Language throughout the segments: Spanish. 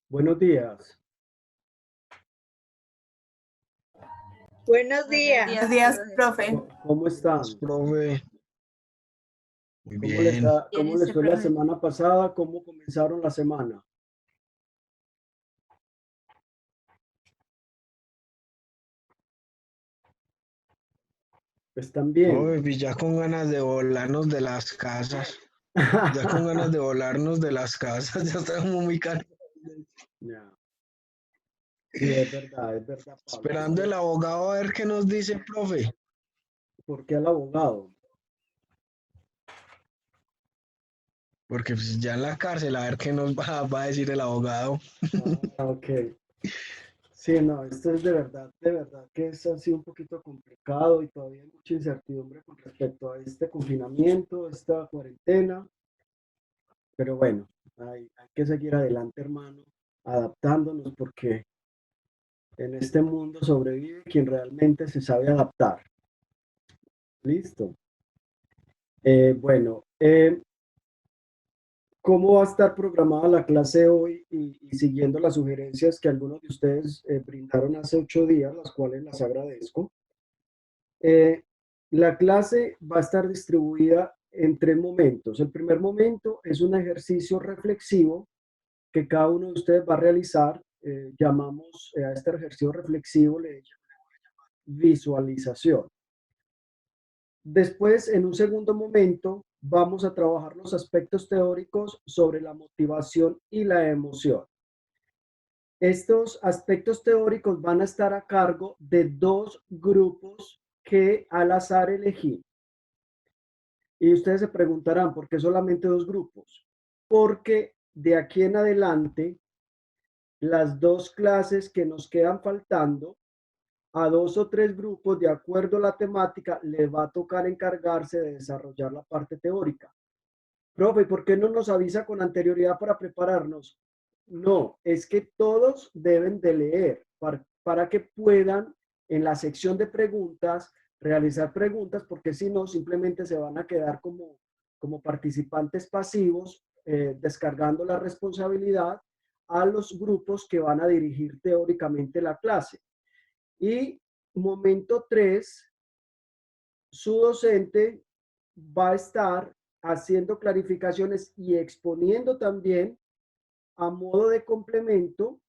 Buenos días. Buenos días. Buenos días, profe. ¿Cómo están? Profe, muy ¿Cómo les, bien. cómo les fue la semana pasada? ¿Cómo comenzaron la semana? ¿Están bien? Profe, ya con ganas de volarnos de las casas. Ya con ganas de volarnos de las casas. Ya estamos muy cansados. Ya. Sí, es verdad, Pablo. Esperando el abogado a ver qué nos dice, profe. ¿Por qué al abogado? Porque pues, ya en la cárcel a ver qué nos va a decir el abogado. Ok. Sí, no, esto es de verdad que es así un poquito complicado y todavía hay mucha incertidumbre con respecto a este confinamiento, esta cuarentena. Pero bueno, hay que seguir adelante, hermano, adaptándonos porque en este mundo sobrevive quien realmente se sabe adaptar. Listo. Bueno, ¿cómo va a estar programada la clase hoy y siguiendo las sugerencias que algunos de ustedes brindaron hace 8 días, las cuales las agradezco? La clase va a estar distribuida en 3 momentos. El primer momento es un ejercicio reflexivo que cada uno de ustedes va a realizar. Llamamos a este ejercicio reflexivo, le llamamos visualización. Después, en un segundo momento, vamos a trabajar los aspectos teóricos sobre la motivación y la emoción. Estos aspectos teóricos van a estar a cargo de 2 grupos que al azar elegí. Y ustedes se preguntarán, ¿por qué solamente 2 grupos? Porque de aquí en adelante, las 2 clases que nos quedan faltando, a 2 o 3 grupos, de acuerdo a la temática, les va a tocar encargarse de desarrollar la parte teórica. Profe, ¿por qué no nos avisa con anterioridad para prepararnos? No, es que todos deben de leer para que puedan en la sección de preguntas realizar preguntas, porque si no, simplemente se van a quedar como participantes pasivos, descargando la responsabilidad a los grupos que van a dirigir teóricamente la clase. Y momento 3, su docente va a estar haciendo clarificaciones y exponiendo también a modo de complemento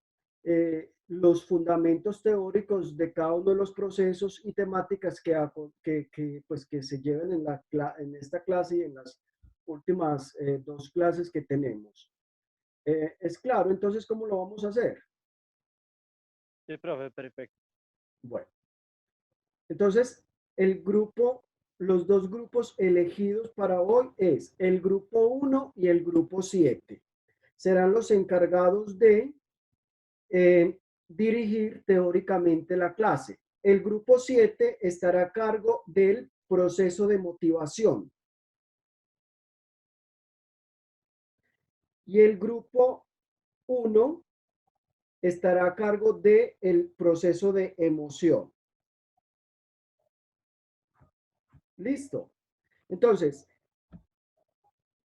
los fundamentos teóricos de cada uno de los procesos y temáticas que se lleven en esta clase y en las últimas 2 clases que tenemos. ¿Es claro entonces cómo lo vamos a hacer? Sí, profe, perfecto. Bueno, entonces los 2 grupos elegidos para hoy es el grupo 1 y el grupo 7. Serán los encargados de dirigir teóricamente la clase. El grupo 7 estará a cargo del proceso de motivación. Y el grupo 1 estará a cargo del proceso de emoción. Listo. Entonces,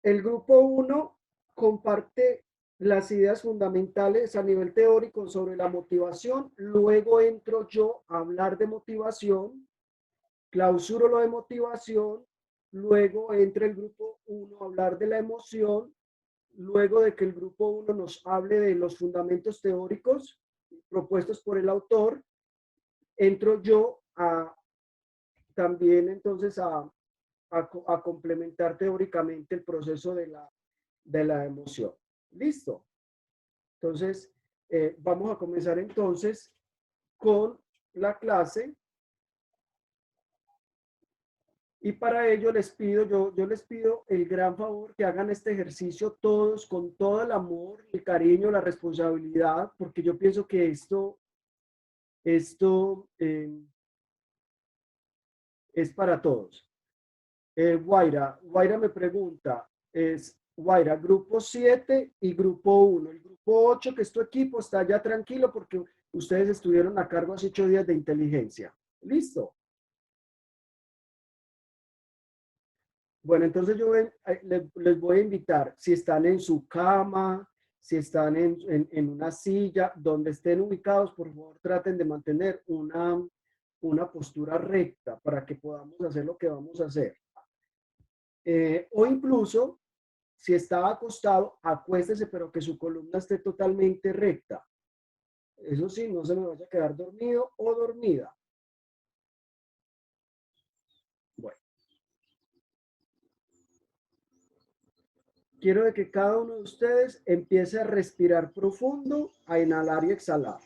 el grupo 1 comparte las ideas fundamentales a nivel teórico sobre la motivación. Luego entro yo a hablar de motivación, clausuro lo de motivación, luego entra el grupo 1 a hablar de la emoción, luego de que el grupo 1 nos hable de los fundamentos teóricos propuestos por el autor, entro yo también entonces a complementar teóricamente el proceso de la emoción. ¿Listo? Entonces, vamos a comenzar entonces con la clase. Y para ello yo les pido el gran favor que hagan este ejercicio todos con todo el amor, el cariño, la responsabilidad, porque yo pienso que esto es para todos. Guaira me pregunta, Guaira, grupo 7 y grupo 1. El grupo 8, que es tu equipo, está ya tranquilo porque ustedes estuvieron a cargo hace 8 días de inteligencia. ¿Listo? Bueno, entonces les voy a invitar, si están en su cama, Si están en una silla, donde estén ubicados, por favor, traten de mantener una postura recta para que podamos hacer lo que vamos a hacer. O incluso, si está acostado, acuéstese, pero que su columna esté totalmente recta. Eso sí, no se me vaya a quedar dormido o dormida. Bueno. Quiero de que cada uno de ustedes empiece a respirar profundo, a inhalar y exhalar.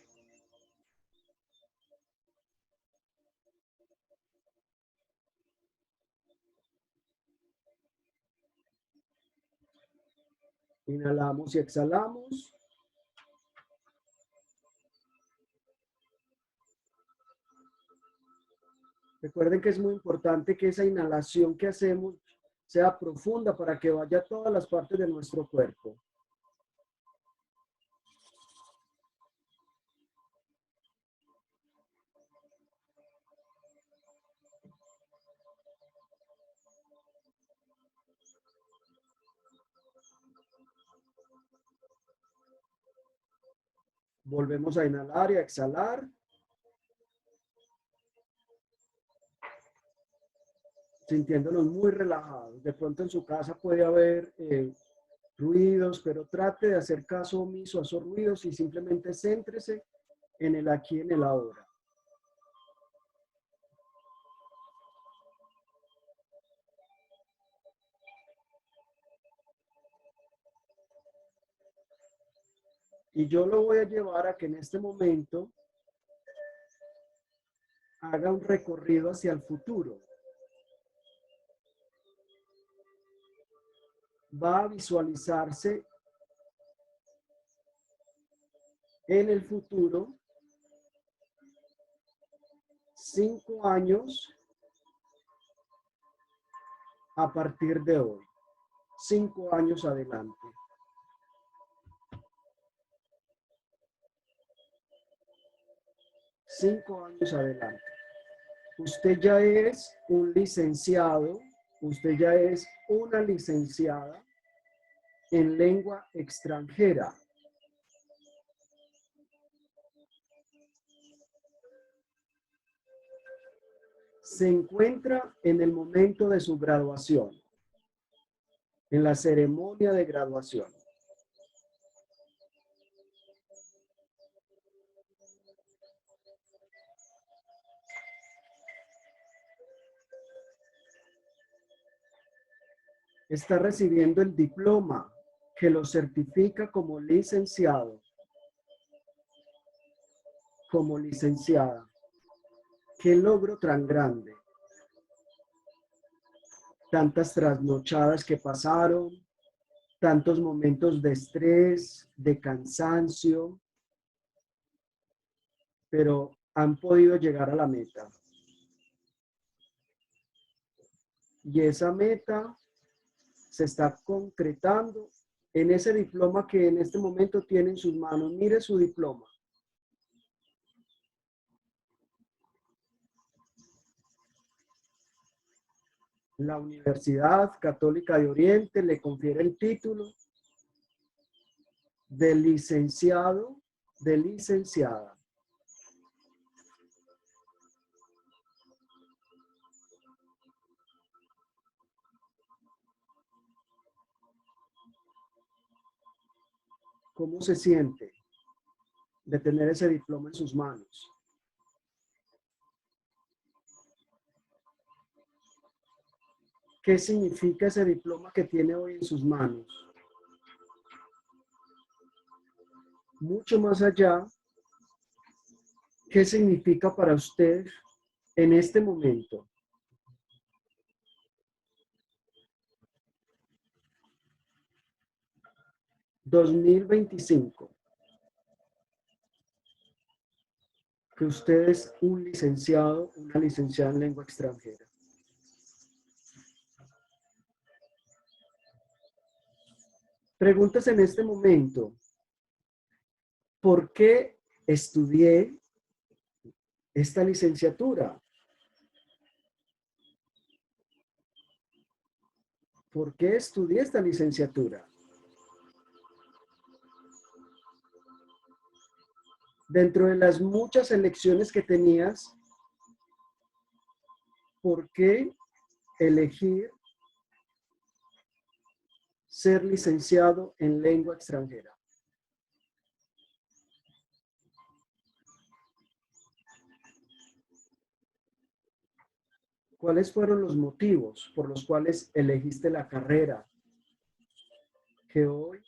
Inhalamos y exhalamos. Recuerden que es muy importante que esa inhalación que hacemos sea profunda para que vaya a todas las partes de nuestro cuerpo. Volvemos a inhalar y a exhalar. Sintiéndonos muy relajados. De pronto en su casa puede haber ruidos, pero trate de hacer caso omiso a esos ruidos y simplemente céntrese en el aquí y en el ahora. Y yo lo voy a llevar a que en este momento haga un recorrido hacia el futuro. Va a visualizarse en el futuro 5 años a partir de hoy. 5 años adelante. Cinco años adelante. Usted ya es un licenciado, usted ya es una licenciada en lengua extranjera. Se encuentra en el momento de su graduación, en la ceremonia de graduación. Está recibiendo el diploma que lo certifica como licenciado, como licenciada. ¡Qué logro tan grande! Tantas trasnochadas que pasaron, tantos momentos de estrés, de cansancio, pero han podido llegar a la meta. Y esa meta se está concretando en ese diploma que en este momento tiene en sus manos. Mire su diploma. La Universidad Católica de Oriente le confiere el título de licenciado, de licenciada. ¿Cómo se siente de tener ese diploma en sus manos? ¿Qué significa ese diploma que tiene hoy en sus manos? Mucho más allá, ¿qué significa para usted en este momento? ¿2025? Que usted es un licenciado, una licenciada en lengua extranjera. Pregúntese en este momento, ¿por qué estudié esta licenciatura? ¿Por qué estudié esta licenciatura? Dentro de las muchas elecciones que tenías, ¿por qué elegir ser licenciado en lengua extranjera? ¿Cuáles fueron los motivos por los cuales elegiste la carrera que hoy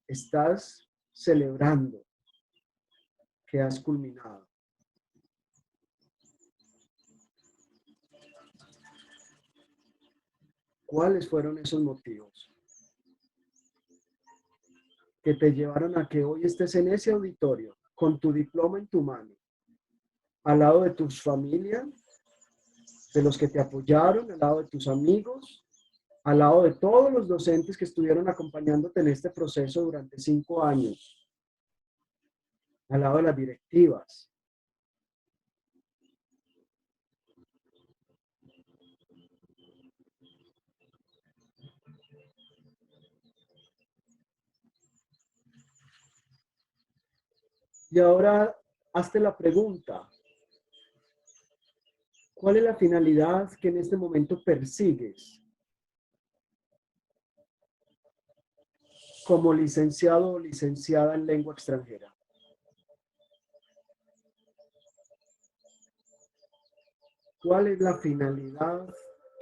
estás celebrando, que has culminado? ¿Cuáles fueron esos motivos que te llevaron a que hoy estés en ese auditorio con tu diploma en tu mano, al lado de tus familias, de los que te apoyaron, al lado de tus amigos, al lado de todos los docentes que estuvieron acompañándote en este proceso durante 5 años, al lado de las directivas? Y ahora hazte la pregunta, ¿cuál es la finalidad que en este momento persigues como licenciado o licenciada en lengua extranjera? ¿Cuál es la finalidad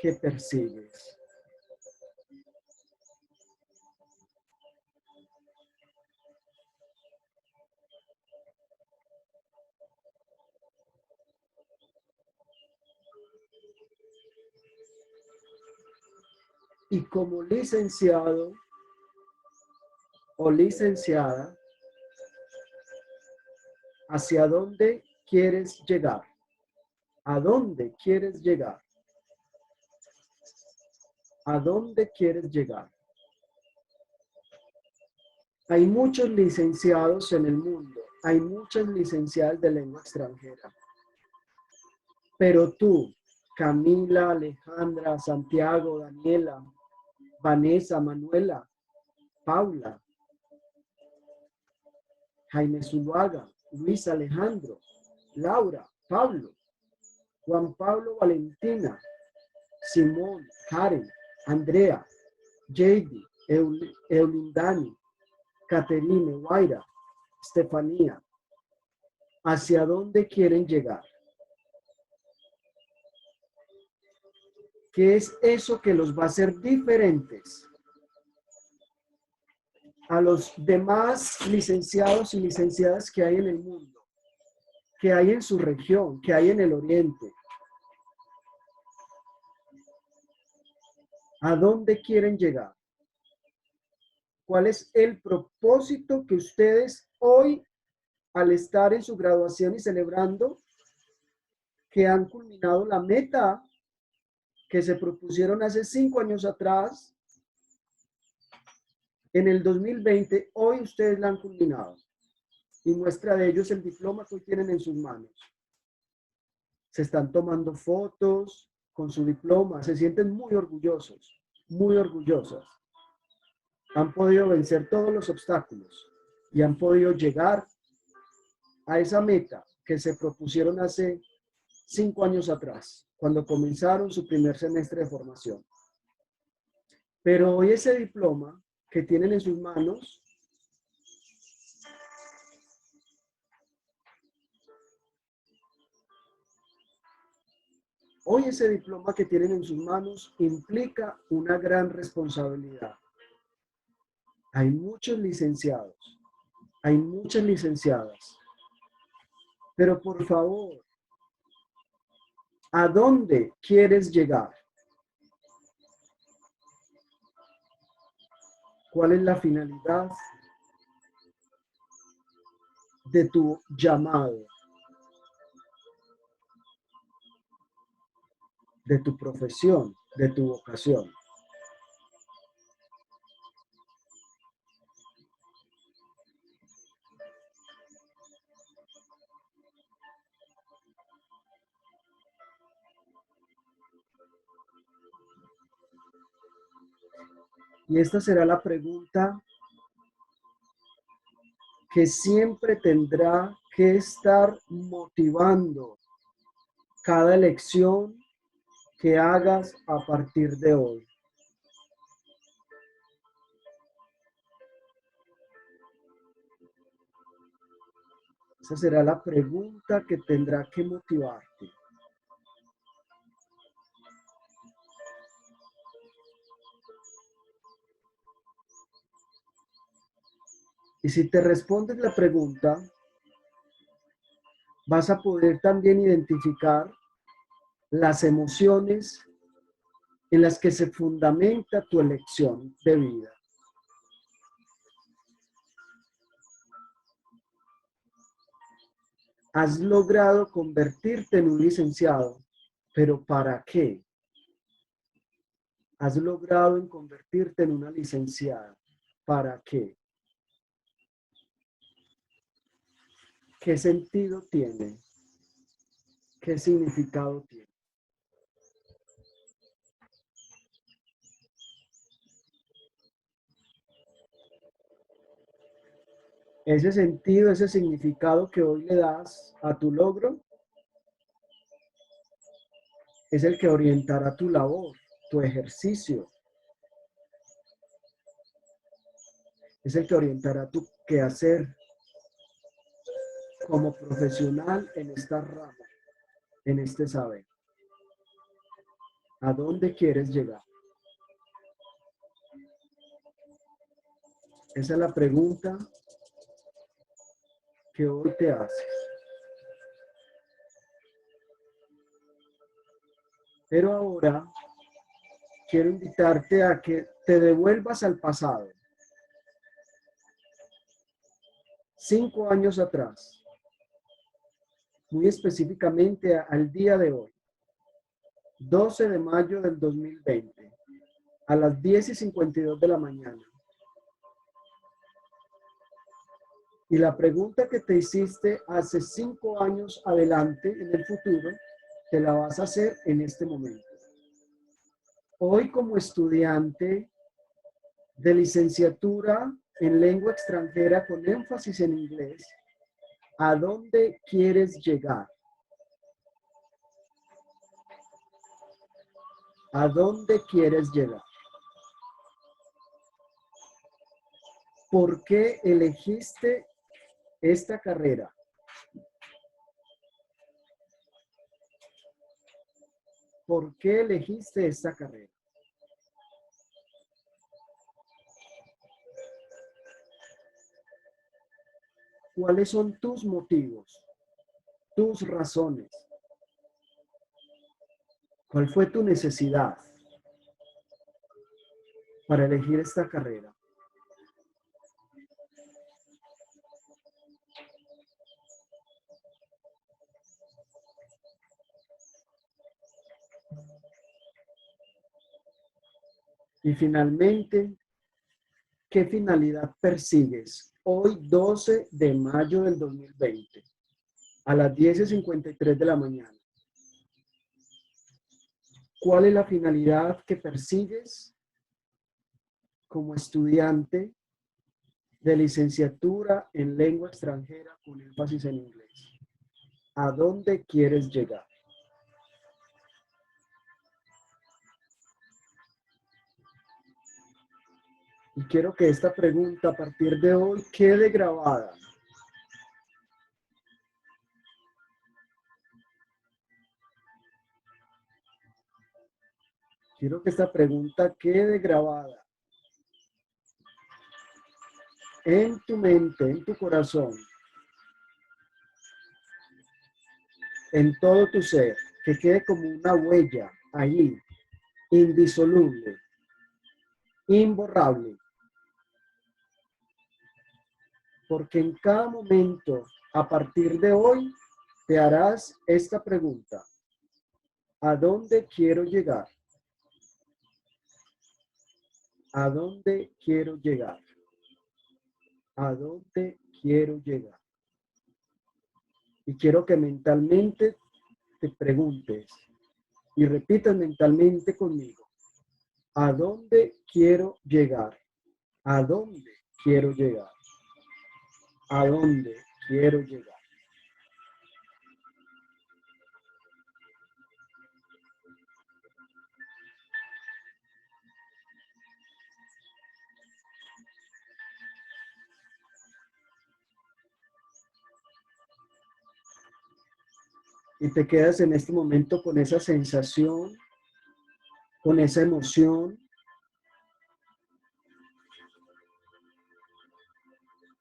que persigues? Y como licenciado o licenciada, ¿hacia dónde quieres llegar? ¿A dónde quieres llegar? ¿A dónde quieres llegar? Hay muchos licenciados en el mundo, hay muchas licenciadas de lengua extranjera. Pero tú, Camila, Alejandra, Santiago, Daniela, Vanessa, Manuela, Paula, Jaime Zuluaga, Luis Alejandro, Laura, Pablo, Juan Pablo, Valentina, Simón, Karen, Andrea, JD, Eulindani, Caterine, Guaira, Estefanía. ¿Hacia dónde quieren llegar? ¿Qué es eso que los va a hacer diferentes a los demás licenciados y licenciadas que hay en el mundo, que hay en su región, que hay en el oriente? ¿A dónde quieren llegar? ¿Cuál es el propósito que ustedes hoy, al estar en su graduación y celebrando, que han culminado la meta que se propusieron hace 5 años atrás, en el 2020, hoy ustedes la han culminado? Y muestra de ello es el diploma que hoy tienen en sus manos. Se están tomando fotos con su diploma, se sienten muy orgullosos, muy orgullosas. Han podido vencer todos los obstáculos y han podido llegar a esa meta que se propusieron hace 5 años atrás, cuando comenzaron su primer semestre de formación. Pero hoy ese diploma que tienen en sus manos implica una gran responsabilidad. Hay muchos licenciados, hay muchas licenciadas, pero por favor, ¿a dónde quieres llegar? ¿Cuál es la finalidad de tu llamado, de tu profesión, de tu vocación? Y esta será la pregunta que siempre tendrá que estar motivando cada elección que hagas a partir de hoy. Esa será la pregunta que tendrá que motivarte. Y si te respondes la pregunta, vas a poder también identificar las emociones en las que se fundamenta tu elección de vida. Has logrado convertirte en un licenciado, pero ¿para qué? Has logrado convertirte en una licenciada, ¿para qué? ¿Qué sentido tiene? ¿Qué significado tiene? Ese sentido, ese significado que hoy le das a tu logro es el que orientará tu labor, tu ejercicio. Es el que orientará tu quehacer como profesional en esta rama, en este saber. ¿A dónde quieres llegar? Esa es la pregunta que hoy te haces. Pero ahora quiero invitarte a que te devuelvas al pasado. 5 años atrás. Muy específicamente al día de hoy. 12 de mayo del 2020. A las 10:52 de la mañana. Y la pregunta que te hiciste hace 5 años adelante, en el futuro, te la vas a hacer en este momento. Hoy, como estudiante de licenciatura en lengua extranjera con énfasis en inglés, ¿a dónde quieres llegar? ¿A dónde quieres llegar? ¿Por qué elegiste esta carrera? ¿Por qué elegiste esta carrera? ¿Cuáles son tus motivos? Tus razones. ¿Cuál fue tu necesidad para elegir esta carrera? Y finalmente, ¿qué finalidad persigues hoy, 12 de mayo del 2020, a las 10:53 de la mañana? ¿Cuál es la finalidad que persigues como estudiante de licenciatura en lengua extranjera con énfasis en inglés? ¿A dónde quieres llegar? Y quiero que esta pregunta a partir de hoy quede grabada. Quiero que esta pregunta quede grabada en tu mente, en tu corazón, en todo tu ser, que quede como una huella allí, indisoluble, imborrable. Porque en cada momento, a partir de hoy, te harás esta pregunta. ¿A dónde quiero llegar? ¿A dónde quiero llegar? ¿A dónde quiero llegar? Y quiero que mentalmente te preguntes y repitas mentalmente conmigo. ¿A dónde quiero llegar? ¿A dónde quiero llegar? ¿A dónde quiero llegar? Y te quedas en este momento con esa sensación, con esa emoción,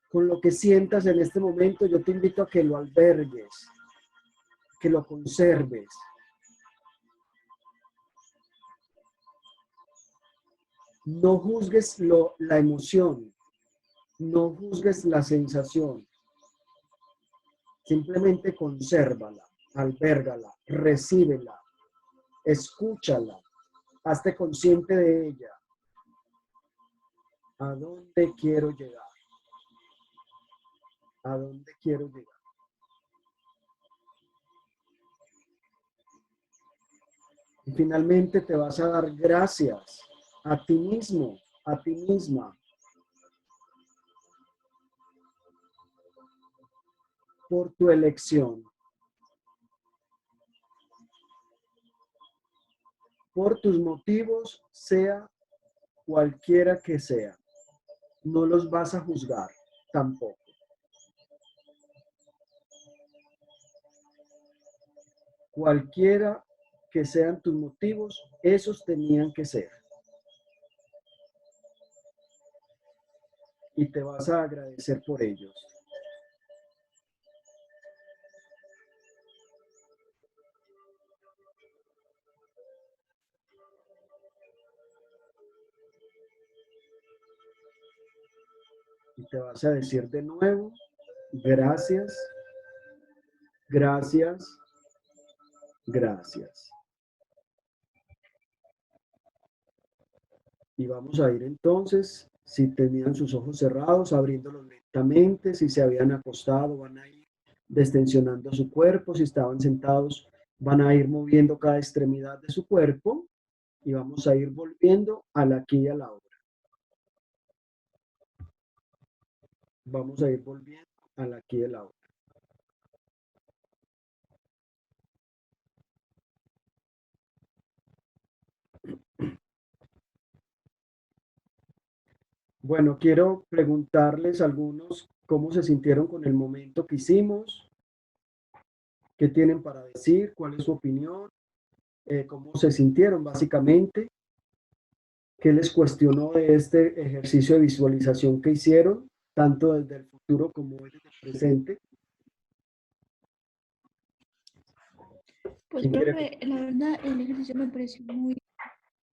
con lo que sientas en este momento. Yo te invito a que lo albergues, que lo conserves. No juzgues la emoción, no juzgues la sensación. Simplemente consérvala, albérgala, recíbela, escúchala, hazte consciente de ella. ¿A dónde quiero llegar? ¿A dónde quiero llegar? Y finalmente te vas a dar gracias a ti mismo, a ti misma, por tu elección, por tus motivos, sea cualquiera que sea. No los vas a juzgar tampoco. Cualquiera que sean tus motivos, esos tenían que ser. Y te vas a agradecer por ellos. Y te vas a decir de nuevo, gracias, gracias, gracias. Y vamos a ir entonces, si tenían sus ojos cerrados, abriéndolos lentamente, si se habían acostado, van a ir destensionando su cuerpo, si estaban sentados, van a ir moviendo cada extremidad de su cuerpo y vamos a ir volviendo al aquí y a la ahora. Vamos a ir volviendo al aquí y a la ahora. Bueno, quiero preguntarles a algunos cómo se sintieron con el momento que hicimos, qué tienen para decir, cuál es su opinión, cómo se sintieron básicamente, qué les cuestionó de este ejercicio de visualización que hicieron, tanto desde el futuro como desde el presente. Pues, ¿Quién quiere? profe, la verdad, el ejercicio me pareció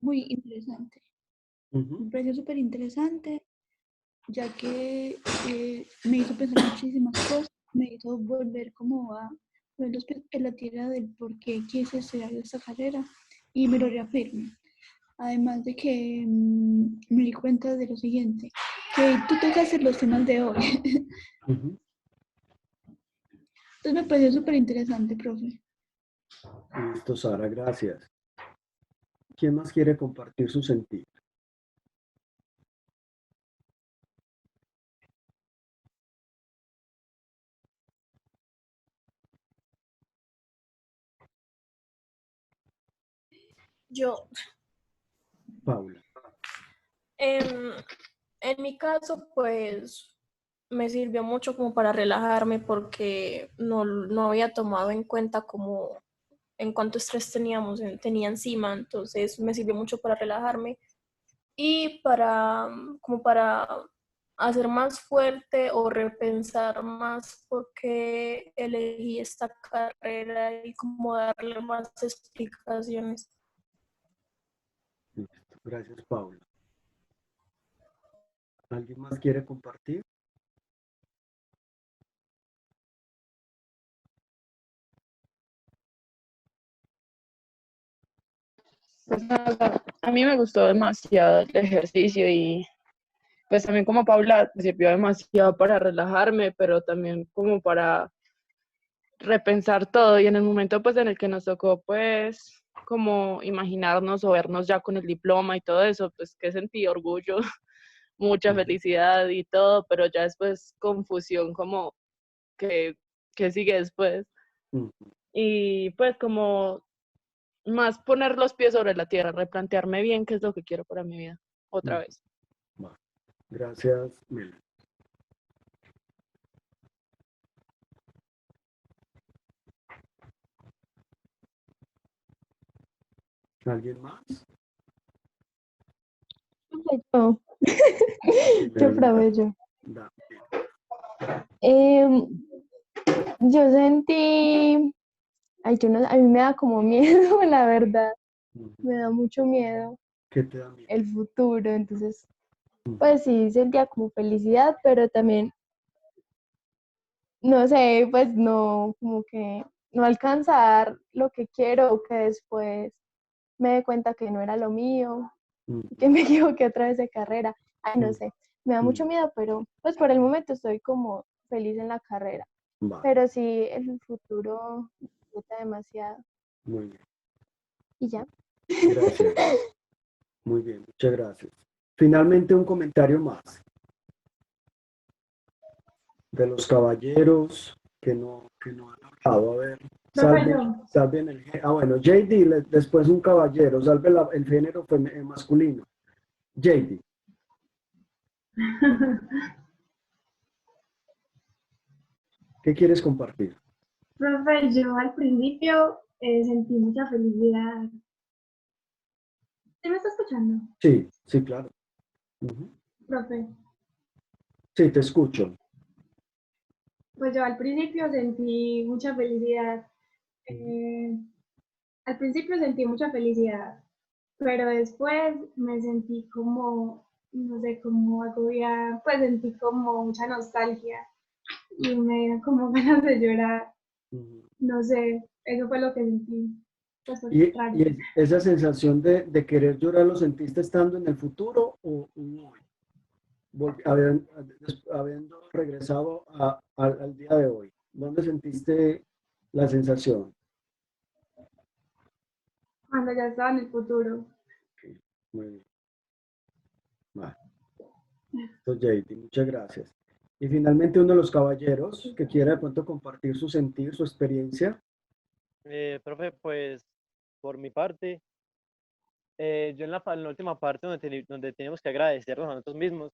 muy interesante. Me pareció súper interesante, ya que me hizo pensar muchísimas cosas, me hizo volver como a ver los pies en la tierra del por qué quise estudiar esta carrera y me lo reafirmo. Además de que me di cuenta de lo siguiente, que tú tocaste los temas de hoy. Entonces me pareció súper interesante, profe. Listo, Sara, gracias. ¿Quién más quiere compartir su sentir? Yo, Paula. en mi caso, pues me sirvió mucho como para relajarme porque no había tomado en cuenta como en cuánto estrés tenía encima, entonces me sirvió mucho para relajarme y como para hacer más fuerte o repensar más por qué elegí esta carrera y como darle más explicaciones. Listo, gracias, Paula. ¿Alguien más quiere compartir? Pues nada, a mí me gustó demasiado el ejercicio y pues también como Paula me sirvió demasiado para relajarme, pero también como para repensar todo y en el momento pues en el que nos tocó pues como imaginarnos o vernos ya con el diploma y todo eso, pues que sentí orgullo, mucha felicidad y todo, pero ya después confusión como que, que sigue después. Y pues como más poner los pies sobre la tierra, replantearme bien qué es lo que quiero para mi vida, otra vez. Gracias, Mel. ¿Alguien más? Yo, yo probé yo. Da. Yo sentí, ay, yo no, a mí me da como miedo, la verdad, me da mucho miedo ¿Qué te da miedo? el futuro, entonces, pues sí, sentía como felicidad, pero también, no sé, pues no, como que no alcanzar lo que quiero o que después me dé cuenta que no era lo mío, que me equivoqué otra vez de carrera, ay, no sé, me da mucho miedo, pero pues por el momento estoy como feliz en la carrera. Vale, Pero sí, el futuro me gusta demasiado. muy bien. Y ya. Gracias. Muy bien, muchas gracias. Finalmente, un comentario más de los caballeros que no han hablado. A ver, salven el género. Ah, bueno, JD, después un caballero, salve el género masculino. JD. ¿Qué quieres compartir? Profe, yo al principio sentí mucha felicidad. ¿Sí me está escuchando, Sí, sí, claro. Ujú. profe? Sí, te escucho. Pues yo al principio sentí mucha felicidad. Al principio sentí mucha felicidad, pero después me sentí como, no sé, como agobiada, pues sentí como mucha nostalgia y me dieron como ganas de llorar. Ujú. No sé, eso fue lo que sentí. Pues fue ¿Y raro. esa sensación de querer llorar lo sentiste estando en el futuro o hoy? Habiendo regresado al día de hoy, ¿dónde sentiste la sensación? Cuando ya estaba en el futuro. Ok, muy bien. Vale. Entonces, JD, muchas gracias. Y finalmente uno de los caballeros que quiera de pronto compartir su sentir, su experiencia. Profe, pues por mi parte, yo en la última parte donde tenemos que agradecernos a nosotros mismos,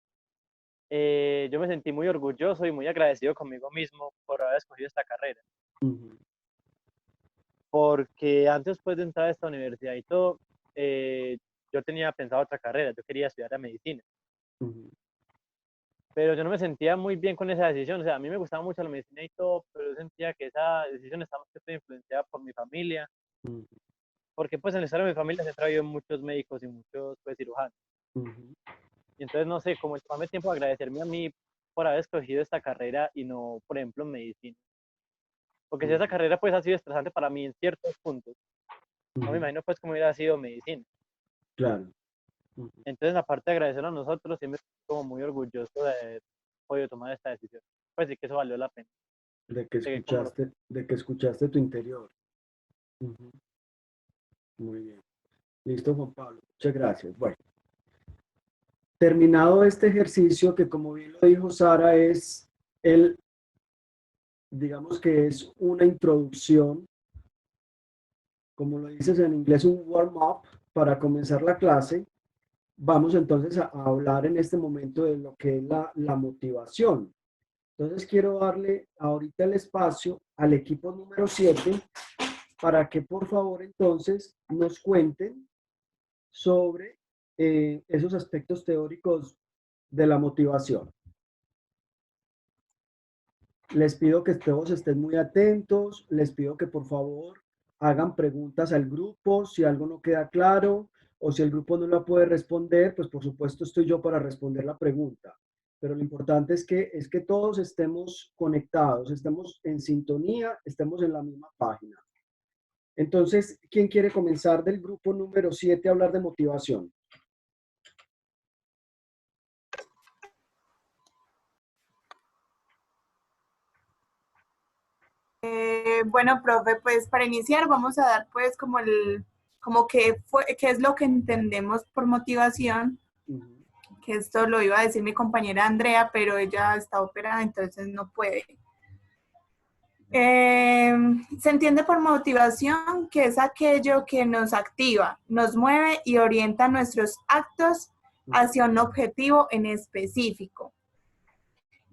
yo me sentí muy orgulloso y muy agradecido conmigo mismo por haber escogido esta carrera. Ujú, Porque antes pues, de entrar a esta universidad y todo, yo tenía pensado otra carrera, yo quería estudiar a medicina, ujú, pero yo no me sentía muy bien con esa decisión, o sea, a mí me gustaba mucho la medicina y todo, pero yo sentía que esa decisión estaba más que todo influenciada por mi familia, ujú, porque pues en la historia de mi familia siempre ha habido muchos médicos y muchos pues cirujanos, ujú, y entonces no sé, como el tomarme tiempo de agradecerme a mí por haber escogido esta carrera y no, por ejemplo, medicina, porque si esa ujú, carrera pues ha sido estresante para mí en ciertos puntos, no me ujú. imagino pues cómo hubiera sido medicina. Claro. Ujú. Entonces, aparte de agradecer a nosotros, sí me siento como muy orgulloso de haber podido tomar esta decisión. Pues sí que eso valió la pena. De que escuchaste tu interior. Ujú. Muy bien. Listo, Juan Pablo. Muchas gracias. Bueno, terminado este ejercicio que como bien lo dijo Sara, es el, digamos que es una introducción, como lo dices en inglés, un warm-up para comenzar la clase. Vamos entonces a hablar en este momento de lo que es la motivación. Entonces quiero darle ahorita el espacio al equipo número 7 para que por favor entonces nos cuenten sobre esos aspectos teóricos de la motivación. Les pido que todos estén muy atentos, les pido que por favor hagan preguntas al grupo, si algo no queda claro o si el grupo no la puede responder, pues por supuesto estoy yo para responder la pregunta. Pero lo importante es que todos estemos conectados, estemos en sintonía, estemos en la misma página. Entonces, ¿quién quiere comenzar del grupo número 7 a hablar de motivación? Bueno, profe, pues para iniciar vamos a dar pues como qué es lo que entendemos por motivación, que esto lo iba a decir mi compañera Andrea, pero ella está operada, entonces no puede. Se entiende por motivación que es aquello que nos activa, nos mueve y orienta nuestros actos hacia un objetivo en específico.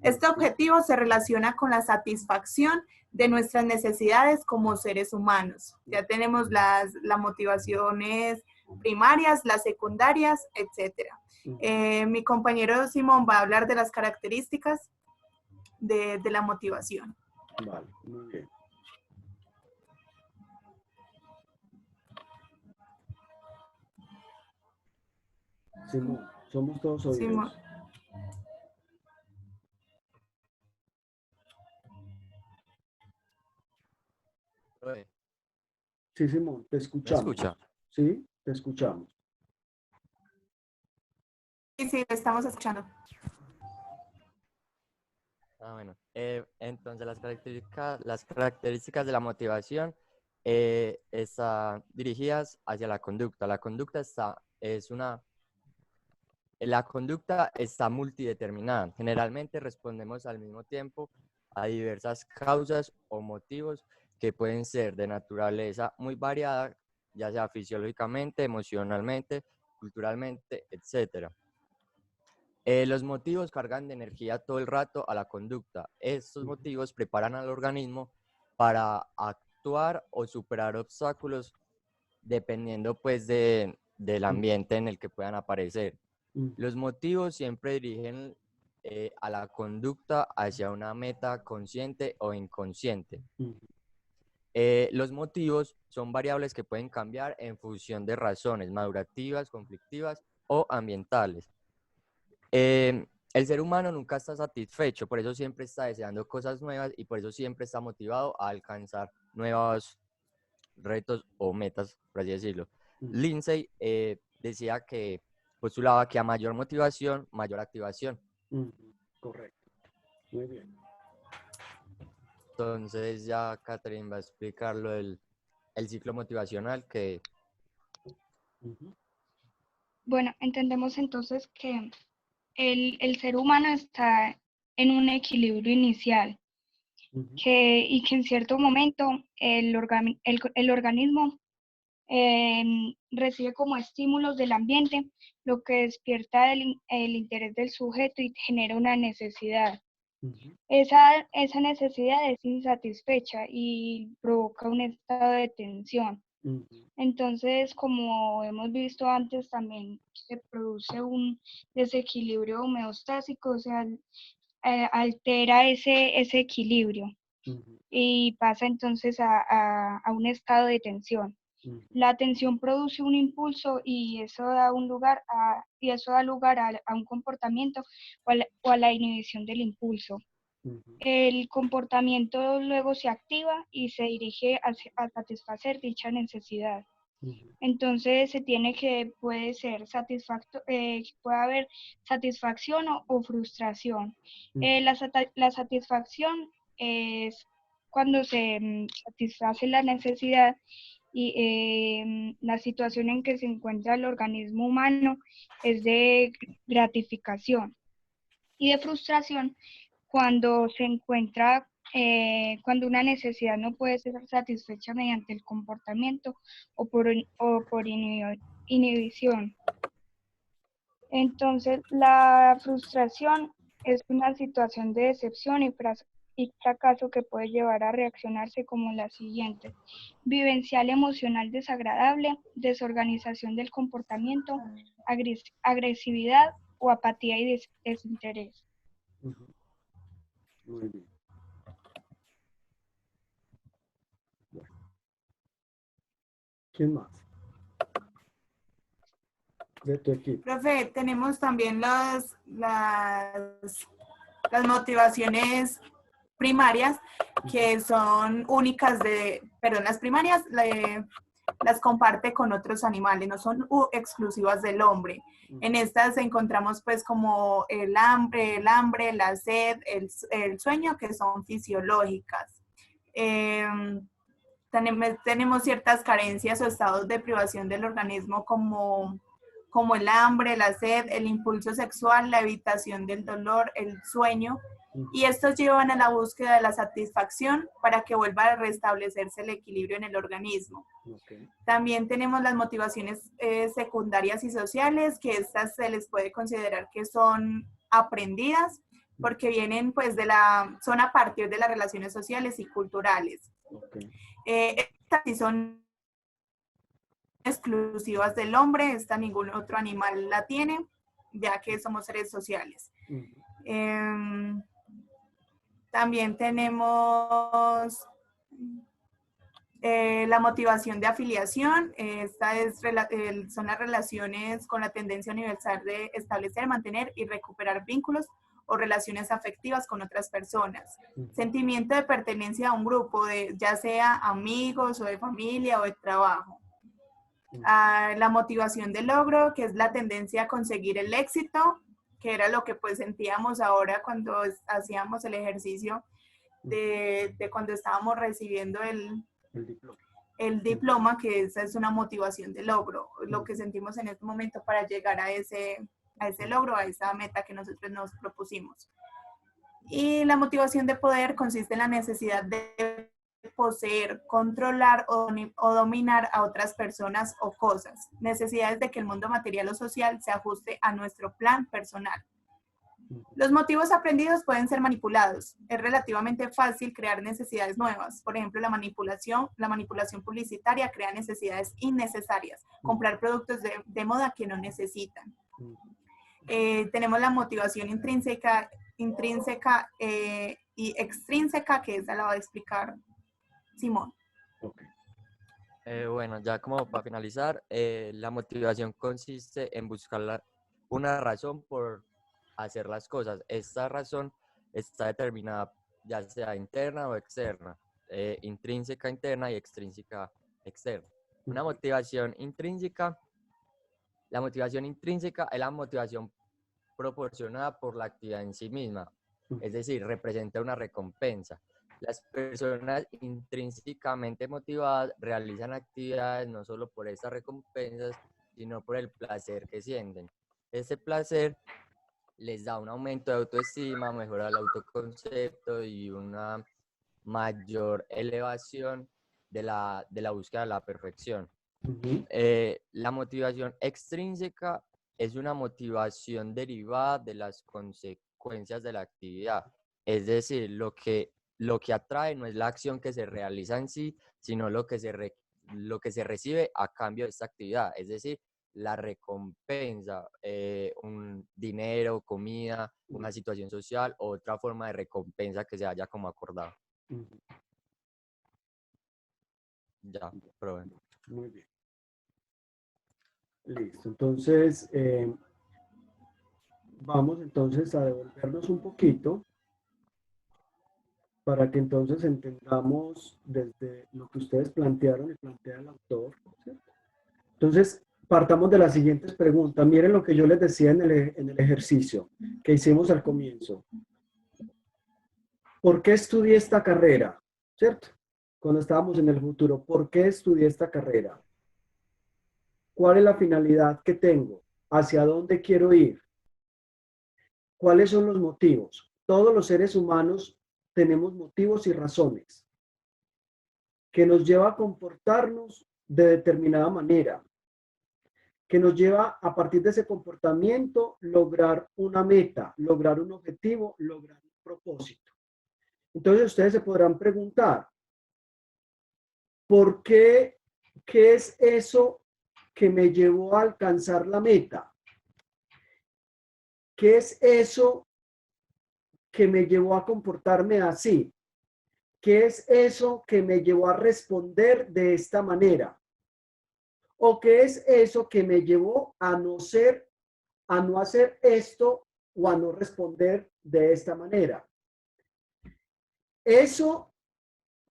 Este objetivo se relaciona con la satisfacción de nuestras necesidades como seres humanos. Ya tenemos las motivaciones primarias, las secundarias, etc. Mi compañero Simón va a hablar de las características de la motivación. Vale, muy bien. Simón, somos todos oídos. Simón. Sí, Simón, te escuchamos. ¿Me escucha? Sí, te escuchamos. Sí, sí, te estamos escuchando. Bueno. Entonces las características de la motivación están dirigidas hacia la conducta. La conducta está multideterminada. Generalmente respondemos al mismo tiempo a diversas causas o motivos que pueden ser de naturaleza muy variada, ya sea fisiológicamente, emocionalmente, culturalmente, etc. Los motivos cargan de energía todo el rato a la conducta. Estos motivos preparan al organismo para actuar o superar obstáculos dependiendo pues del ambiente en el que puedan aparecer. Los motivos siempre dirigen a la conducta hacia una meta consciente o inconsciente. Los motivos son variables que pueden cambiar en función de razones madurativas, conflictivas o ambientales. El ser humano nunca está satisfecho, por eso siempre está deseando cosas nuevas y por eso siempre está motivado a alcanzar nuevos retos o metas, por así decirlo. Lindsay decía que postulaba que a mayor motivación, mayor activación. Correcto. Muy bien. Entonces ya Catherine va a explicar lo del ciclo motivacional que... Bueno, entendemos entonces que el ser humano está en un equilibrio inicial y que en cierto momento el organismo recibe como estímulos del ambiente, lo que despierta el interés del sujeto y genera una necesidad. Esa necesidad es insatisfecha y provoca un estado de tensión. Entonces, como hemos visto antes, también se produce un desequilibrio homeostásico, o sea, altera ese equilibrio y pasa entonces a un estado de tensión. La tensión produce un impulso y eso da lugar a un comportamiento o a la inhibición del impulso. El comportamiento luego se activa y se dirige a satisfacer dicha necesidad. Entonces se tiene que puede haber satisfacción o frustración. La satisfacción es cuando se satisface la necesidad y la situación en que se encuentra el organismo humano es de gratificación, y de frustración cuando se encuentra, cuando una necesidad no puede ser satisfecha mediante el comportamiento o por inhibición. Entonces, la frustración es una situación de decepción y fracaso que puede llevar a reaccionarse como la siguiente: vivencial emocional desagradable, desorganización del comportamiento, agresividad o apatía y desinterés. Muy bien. Bueno. ¿Quién más? De tu equipo. Profe, tenemos también las motivaciones primarias que son únicas las primarias las comparte con otros animales, no son exclusivas del hombre. En estas encontramos pues como el hambre, la sed, el sueño, que son fisiológicas. Tenemos ciertas carencias o estados de privación del organismo como el hambre, la sed, el impulso sexual, la evitación del dolor, el sueño, y estos llevan a la búsqueda de la satisfacción para que vuelva a restablecerse el equilibrio en el organismo. También tenemos las motivaciones secundarias y sociales, que estas se les puede considerar que son aprendidas, porque vienen pues son a partir de las relaciones sociales y culturales. Okay. Estas sí son exclusivas del hombre, esta ningún otro animal la tiene, ya que somos seres sociales. También tenemos la motivación de afiliación. Son las relaciones con la tendencia universal de establecer, mantener y recuperar vínculos o relaciones afectivas con otras personas. Sentimiento de pertenencia a un grupo, ya sea amigos o de familia o de trabajo. La motivación de logro, que es la tendencia a conseguir el éxito, que era lo que pues sentíamos ahora cuando hacíamos el ejercicio de cuando estábamos recibiendo el diploma, que esa es una motivación de logro, lo que sentimos en este momento para llegar a ese logro, a esa meta que nosotros nos propusimos. Y la motivación de poder consiste en la necesidad de poseer, controlar o dominar a otras personas o cosas. Necesidades de que el mundo material o social se ajuste a nuestro plan personal. Los motivos aprendidos pueden ser manipulados. Es relativamente fácil crear necesidades nuevas. Por ejemplo, la manipulación publicitaria crea necesidades innecesarias. Comprar productos de moda que no necesitan. Tenemos la motivación intrínseca y extrínseca, que esa la va a explicar Simón. Bueno, ya como para finalizar, la motivación consiste en buscar una razón por hacer las cosas. Esta razón está determinada ya sea interna o externa, intrínseca interna y extrínseca externa. Una motivación intrínseca, la motivación intrínseca es la motivación proporcionada por la actividad en sí misma, es decir, representa una recompensa. Las personas intrínsecamente motivadas realizan actividades no solo por estas recompensas, sino por el placer que sienten. Ese placer les da un aumento de autoestima, mejora el autoconcepto y una mayor elevación de la búsqueda de la perfección. La motivación extrínseca es una motivación derivada de las consecuencias de la actividad. Es decir, lo que atrae no es la acción que se realiza en sí, sino lo que se recibe a cambio de esta actividad. Es decir, la recompensa, un dinero, comida, una situación social o otra forma de recompensa que se haya como acordado. Ya, prueben. Muy bien. Listo. Entonces, vamos entonces a devolvernos un poquito para que entonces entendamos desde lo que ustedes plantearon y plantea el autor, ¿cierto? Entonces, partamos de las siguientes preguntas. Miren lo que yo les decía en el ejercicio que hicimos al comienzo. ¿Por qué estudié esta carrera? ¿Cierto? Cuando estábamos en el futuro, ¿por qué estudié esta carrera? ¿Cuál es la finalidad que tengo? ¿Hacia dónde quiero ir? ¿Cuáles son los motivos? Todos los seres humanos tenemos motivos y razones que nos lleva a comportarnos de determinada manera, que nos lleva a partir de ese comportamiento lograr una meta, lograr un objetivo, lograr un propósito. Entonces ustedes se podrán preguntar, ¿por qué? ¿Qué es eso que me llevó a alcanzar la meta? ¿Qué es eso que me llevó a comportarme así? ¿Qué es eso que me llevó a responder de esta manera? ¿O qué es eso que me llevó a no hacer esto o a no responder de esta manera? Eso,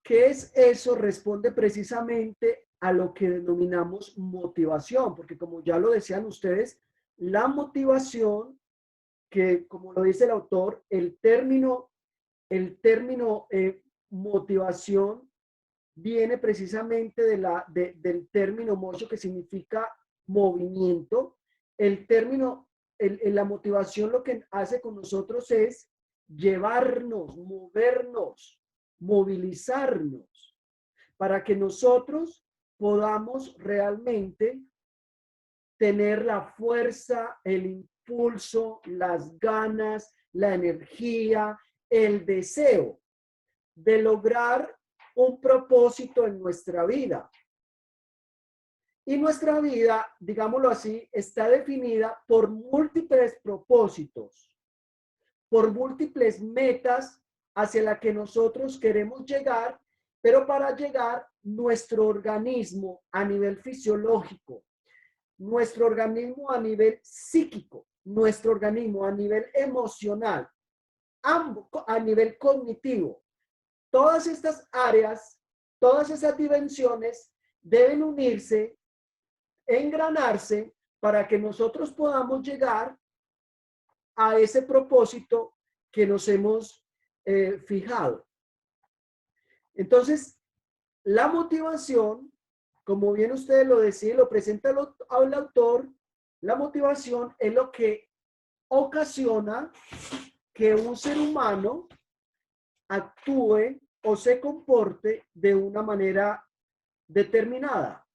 ¿qué es eso? Responde precisamente a lo que denominamos motivación, porque como ya lo decían ustedes, la motivación, que como lo dice el autor, el término motivación viene precisamente del término motion, que significa movimiento. El término, la motivación lo que hace con nosotros es llevarnos, movernos, movilizarnos, para que nosotros podamos realmente tener la fuerza, el impulso, las ganas, la energía, el deseo de lograr un propósito en nuestra vida. Y nuestra vida, digámoslo así, está definida por múltiples propósitos, por múltiples metas hacia las que nosotros queremos llegar, pero para llegar nuestro organismo a nivel fisiológico, nuestro organismo a nivel psíquico, nuestro organismo a nivel emocional, ambos a nivel cognitivo. Todas estas áreas, todas esas dimensiones deben unirse, engranarse para que nosotros podamos llegar a ese propósito que nos hemos fijado. Entonces, la motivación, como bien ustedes lo decían, lo presenta el autor, la motivación es lo que ocasiona que un ser humano actúe o se comporte de una manera determinada.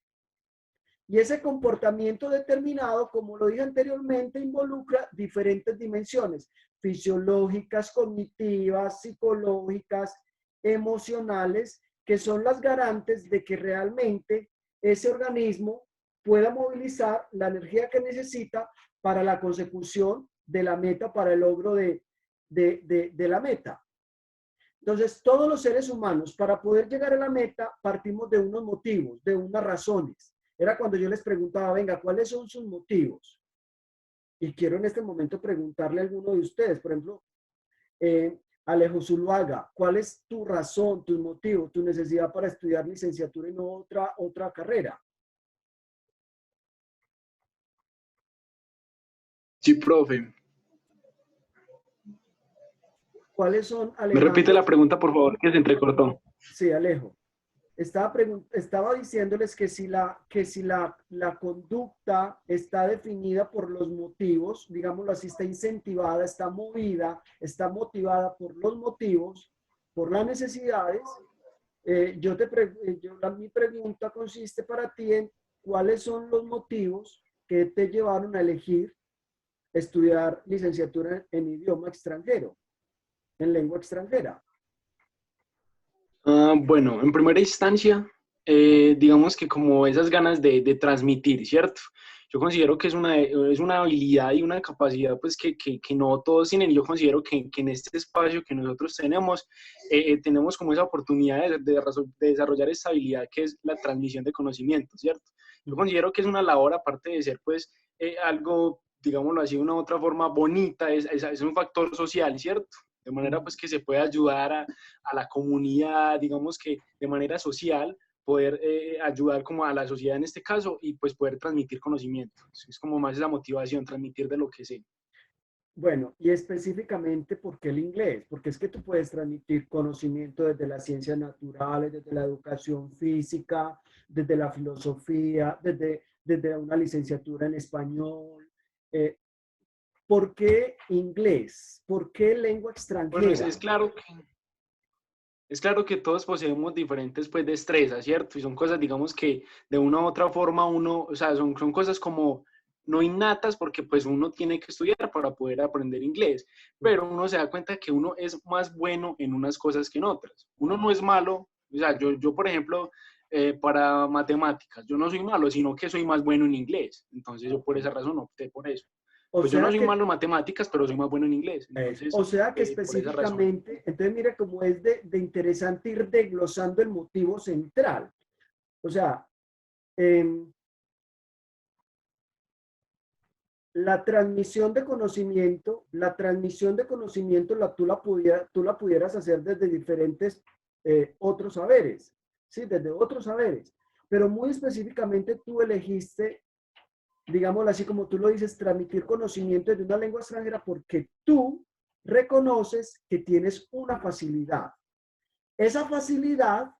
Y ese comportamiento determinado, como lo dije anteriormente, involucra diferentes dimensiones fisiológicas, cognitivas, psicológicas, emocionales, que son las garantes de que realmente ese organismo pueda movilizar la energía que necesita para la consecución de la meta, para el logro de la meta. Entonces, todos los seres humanos, para poder llegar a la meta, partimos de unos motivos, de unas razones. Era cuando yo les preguntaba, venga, ¿cuáles son sus motivos? Y quiero en este momento preguntarle a alguno de ustedes, por ejemplo, Alejo Zuluaga, ¿cuál es tu razón, tu motivo, tu necesidad para estudiar licenciatura y no otra carrera? Sí, profe. ¿Cuáles son, Alejandro? ¿Me repite la pregunta, por favor, que se entrecortó? Sí, Alejo. Estaba diciéndoles que si la conducta está definida por los motivos, digámoslo así, está incentivada, está movida, está motivada por los motivos, por las necesidades, mi pregunta consiste para ti en cuáles son los motivos que te llevaron a elegir estudiar licenciatura en idioma extranjero, en lengua extranjera. Bueno, en primera instancia, digamos que como esas ganas de transmitir, ¿cierto? Yo considero que es una habilidad y una capacidad pues que no todos tienen. Yo considero que en este espacio que nosotros tenemos como esa oportunidad de desarrollar esta habilidad que es la transmisión de conocimiento, ¿cierto? Yo considero que es una labor, aparte de ser pues algo, digámoslo así, de una otra forma bonita, es un factor social, ¿cierto? De manera pues que se puede ayudar a la comunidad, digamos que de manera social, poder ayudar como a la sociedad en este caso y pues poder transmitir conocimiento. Es como más esa motivación, transmitir de lo que sé. Bueno, y específicamente, ¿por qué el inglés? Porque es que tú puedes transmitir conocimiento desde las ciencias naturales, desde la educación física, desde la filosofía, desde una licenciatura en español. ¿Por qué inglés? ¿Por qué lengua extranjera? Bueno, es claro que todos poseemos diferentes pues destrezas, ¿cierto? Y son cosas, digamos que de una u otra forma o sea, son cosas como no innatas porque pues uno tiene que estudiar para poder aprender inglés, pero uno se da cuenta que uno es más bueno en unas cosas que en otras. Uno no es malo, o sea, yo por ejemplo, para matemáticas, yo no soy malo, sino que soy más bueno en inglés. Entonces yo por esa razón opté por eso. Pues yo no soy malo en matemáticas, pero soy más bueno en inglés. Entonces, o sea que específicamente, entonces mira cómo es de interesante ir desglosando el motivo central. O sea, la transmisión de conocimiento, tú la pudieras hacer desde diferentes otros saberes, ¿sí? Desde otros saberes. Pero muy específicamente tú elegiste, digámoslo así como tú lo dices, transmitir conocimiento de una lengua extranjera porque tú reconoces que tienes una facilidad. Esa facilidad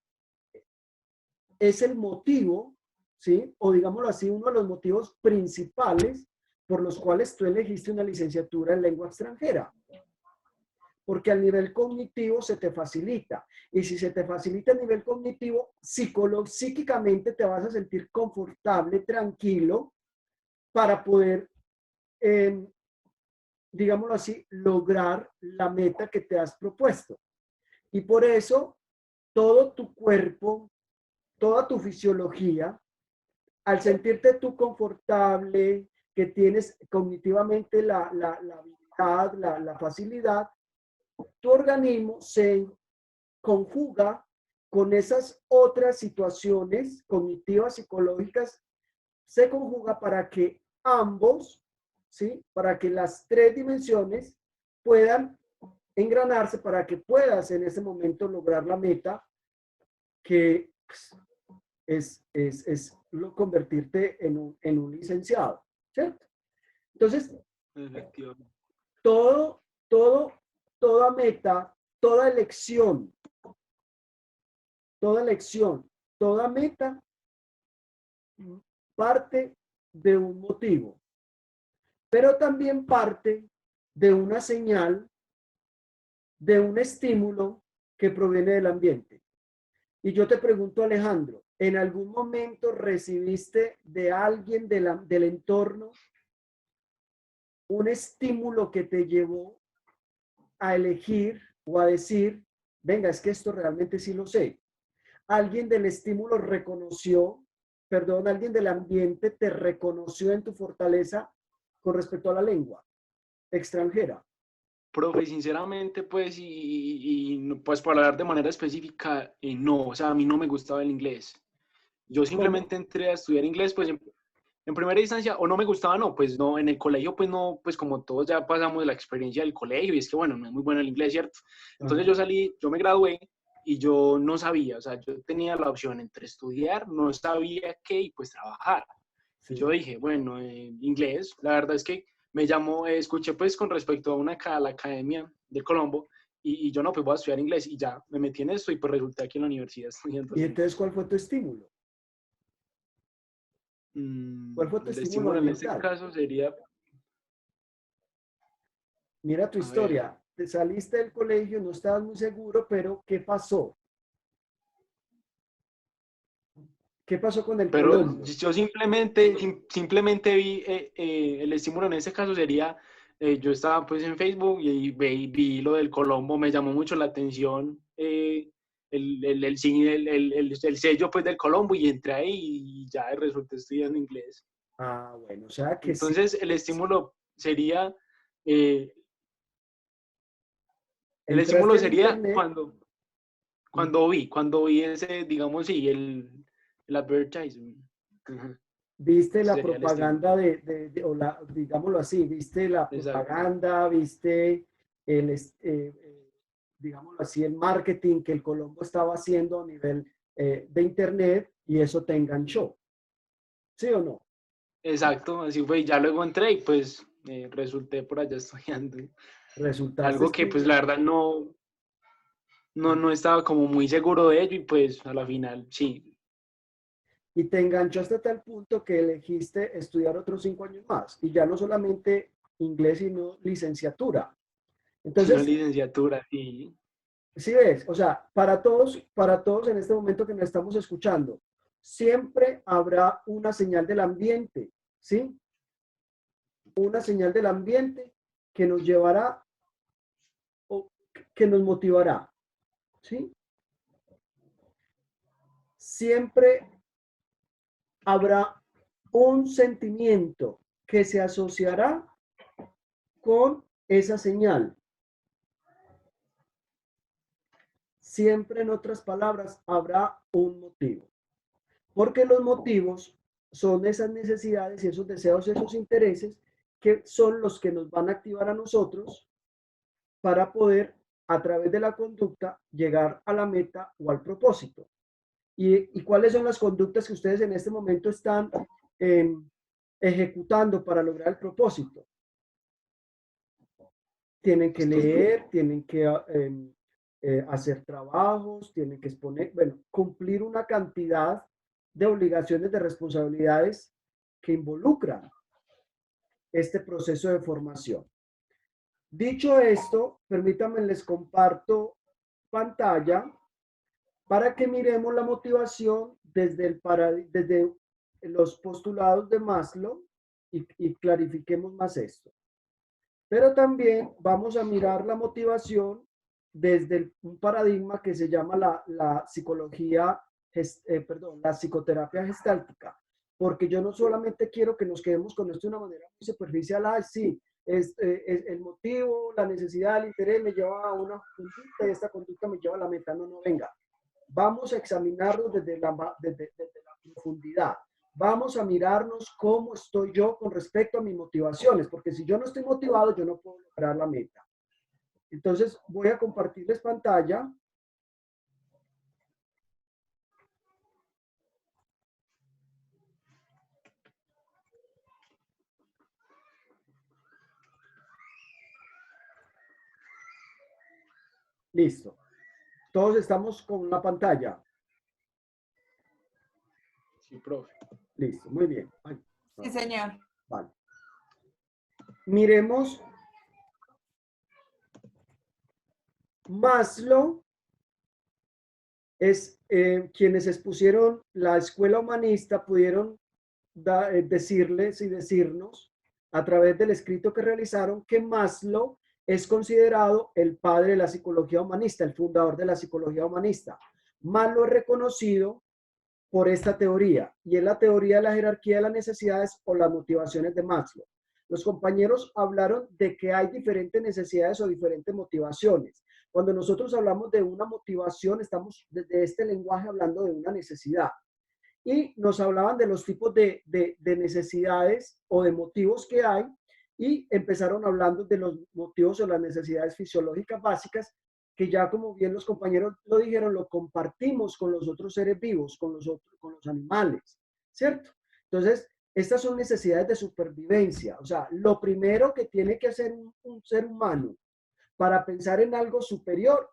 es el motivo, ¿sí? O digámoslo así, uno de los motivos principales por los cuales tú elegiste una licenciatura en lengua extranjera. Porque al nivel cognitivo se te facilita. Y si se te facilita a nivel cognitivo, psíquicamente te vas a sentir confortable, tranquilo, para poder digámoslo así, lograr la meta que te has propuesto. Y por eso todo tu cuerpo, toda tu fisiología, al sentirte tú confortable, que tienes cognitivamente la habilidad, la facilidad, tu organismo se conjuga con esas otras situaciones cognitivas, psicológicas, se conjuga para que ambos, ¿sí? Para que las tres dimensiones puedan engranarse para que puedas en ese momento lograr la meta que es convertirte en un licenciado, ¿cierto? Entonces, toda meta, toda elección, toda meta parte de un motivo, pero también parte de una señal, de un estímulo que proviene del ambiente. Y yo te pregunto, Alejandro, ¿en algún momento recibiste de alguien del entorno un estímulo que te llevó a elegir o a decir, venga, es que esto realmente sí lo sé? Alguien del estímulo alguien del ambiente te reconoció en tu fortaleza con respecto a la lengua extranjera. Profe, sinceramente, pues, pues para hablar de manera específica, no, o sea, a mí no me gustaba el inglés. Yo simplemente entré a estudiar inglés, pues, en primera instancia, o no me gustaba, no, pues no, en el colegio, pues no, pues como todos ya pasamos la experiencia del colegio, y es que, bueno, no es muy bueno el inglés, ¿cierto? Entonces yo me gradué y yo no sabía, o sea, yo tenía la opción entre estudiar, no sabía qué, y pues trabajar. Sí. Yo dije, bueno, inglés, la verdad es que me llamó, escuché pues con respecto a la Academia del Colombo, y yo no, pues voy a estudiar inglés, y ya me metí en esto, y pues resulté aquí en la universidad estudiando. ¿Y entonces cuál fue tu estímulo? ¿Cuál fue tu El estímulo en este ambiental? caso sería... Mira tu historia. Te saliste del colegio, no estabas muy seguro, pero ¿qué pasó? ¿Qué pasó con el Colombo? Yo simplemente vi, el estímulo en este caso sería, yo estaba pues en Facebook y vi lo del Colombo, me llamó mucho la atención el sello pues del Colombo, y entré ahí y ya resulté estudiando inglés. Ah, bueno, o sea que entonces sí. El estímulo sería, el estímulo sería cuando vi ese, digamos, sí, el advertisement. Viste la Sería el propaganda digámoslo así, viste la propaganda, viste digámoslo así, el marketing que el Colombo estaba haciendo a nivel de internet, y eso te enganchó. ¿Sí o no? Exacto, así fue. Y ya luego entré y pues resulté por allá estudiando. Algo que pues la verdad no estaba como muy seguro de ello, y pues a la final sí. Y te enganchó hasta tal punto que elegiste estudiar otros 5 años más, y ya no solamente inglés, sino licenciatura. Entonces, una licenciatura, sí. ¿Sí ves? O sea, para todos en este momento que nos estamos escuchando, siempre habrá una señal del ambiente, ¿sí? Una señal del ambiente que nos llevará o que nos motivará, ¿sí? Siempre habrá un sentimiento que se asociará con esa señal. Siempre, en otras palabras, habrá un motivo. Porque los motivos son esas necesidades y esos deseos y esos intereses que son los que nos van a activar a nosotros para poder, a través de la conducta, llegar a la meta o al propósito. ¿Y cuáles son las conductas que ustedes en este momento están ejecutando para lograr el propósito? Tienen que leer, tienen que hacer trabajos, tienen que exponer, bueno, cumplir una cantidad de obligaciones, de responsabilidades que involucran este proceso de formación. Dicho esto, permítanme, les comparto pantalla para que miremos la motivación desde los postulados de Maslow y clarifiquemos más esto. Pero también vamos a mirar la motivación desde un paradigma que se llama la psicología, la psicoterapia gestáltica, porque yo no solamente quiero que nos quedemos con esto de una manera muy superficial, sí, es el motivo, la necesidad, el interés me lleva a una conducta y esta conducta me lleva a la meta. No, no, venga. Vamos a examinarlo desde la profundidad. Vamos a mirarnos cómo estoy yo con respecto a mis motivaciones, porque si yo no estoy motivado, yo no puedo lograr la meta. Entonces, voy a compartirles pantalla. Listo. Todos estamos con la pantalla. Sí, profe. Listo, muy bien. Ay, sí, señor. Vale. Miremos. Maslow es quienes expusieron la escuela humanista pudieron decirles y decirnos a través del escrito que realizaron que Maslow es considerado el padre de la psicología humanista, el fundador de la psicología humanista. Maslow es reconocido por esta teoría y es la teoría de la jerarquía de las necesidades o las motivaciones de Maslow. Los compañeros hablaron de que hay diferentes necesidades o diferentes motivaciones. Cuando nosotros hablamos de una motivación, estamos desde este lenguaje hablando de una necesidad. Y nos hablaban de los tipos de necesidades o de motivos que hay y empezaron hablando de los motivos o las necesidades fisiológicas básicas que ya como bien los compañeros lo dijeron, lo compartimos con los otros seres vivos, con los animales, ¿cierto? Entonces, estas son necesidades de supervivencia. O sea, lo primero que tiene que hacer un ser humano para pensar en algo superior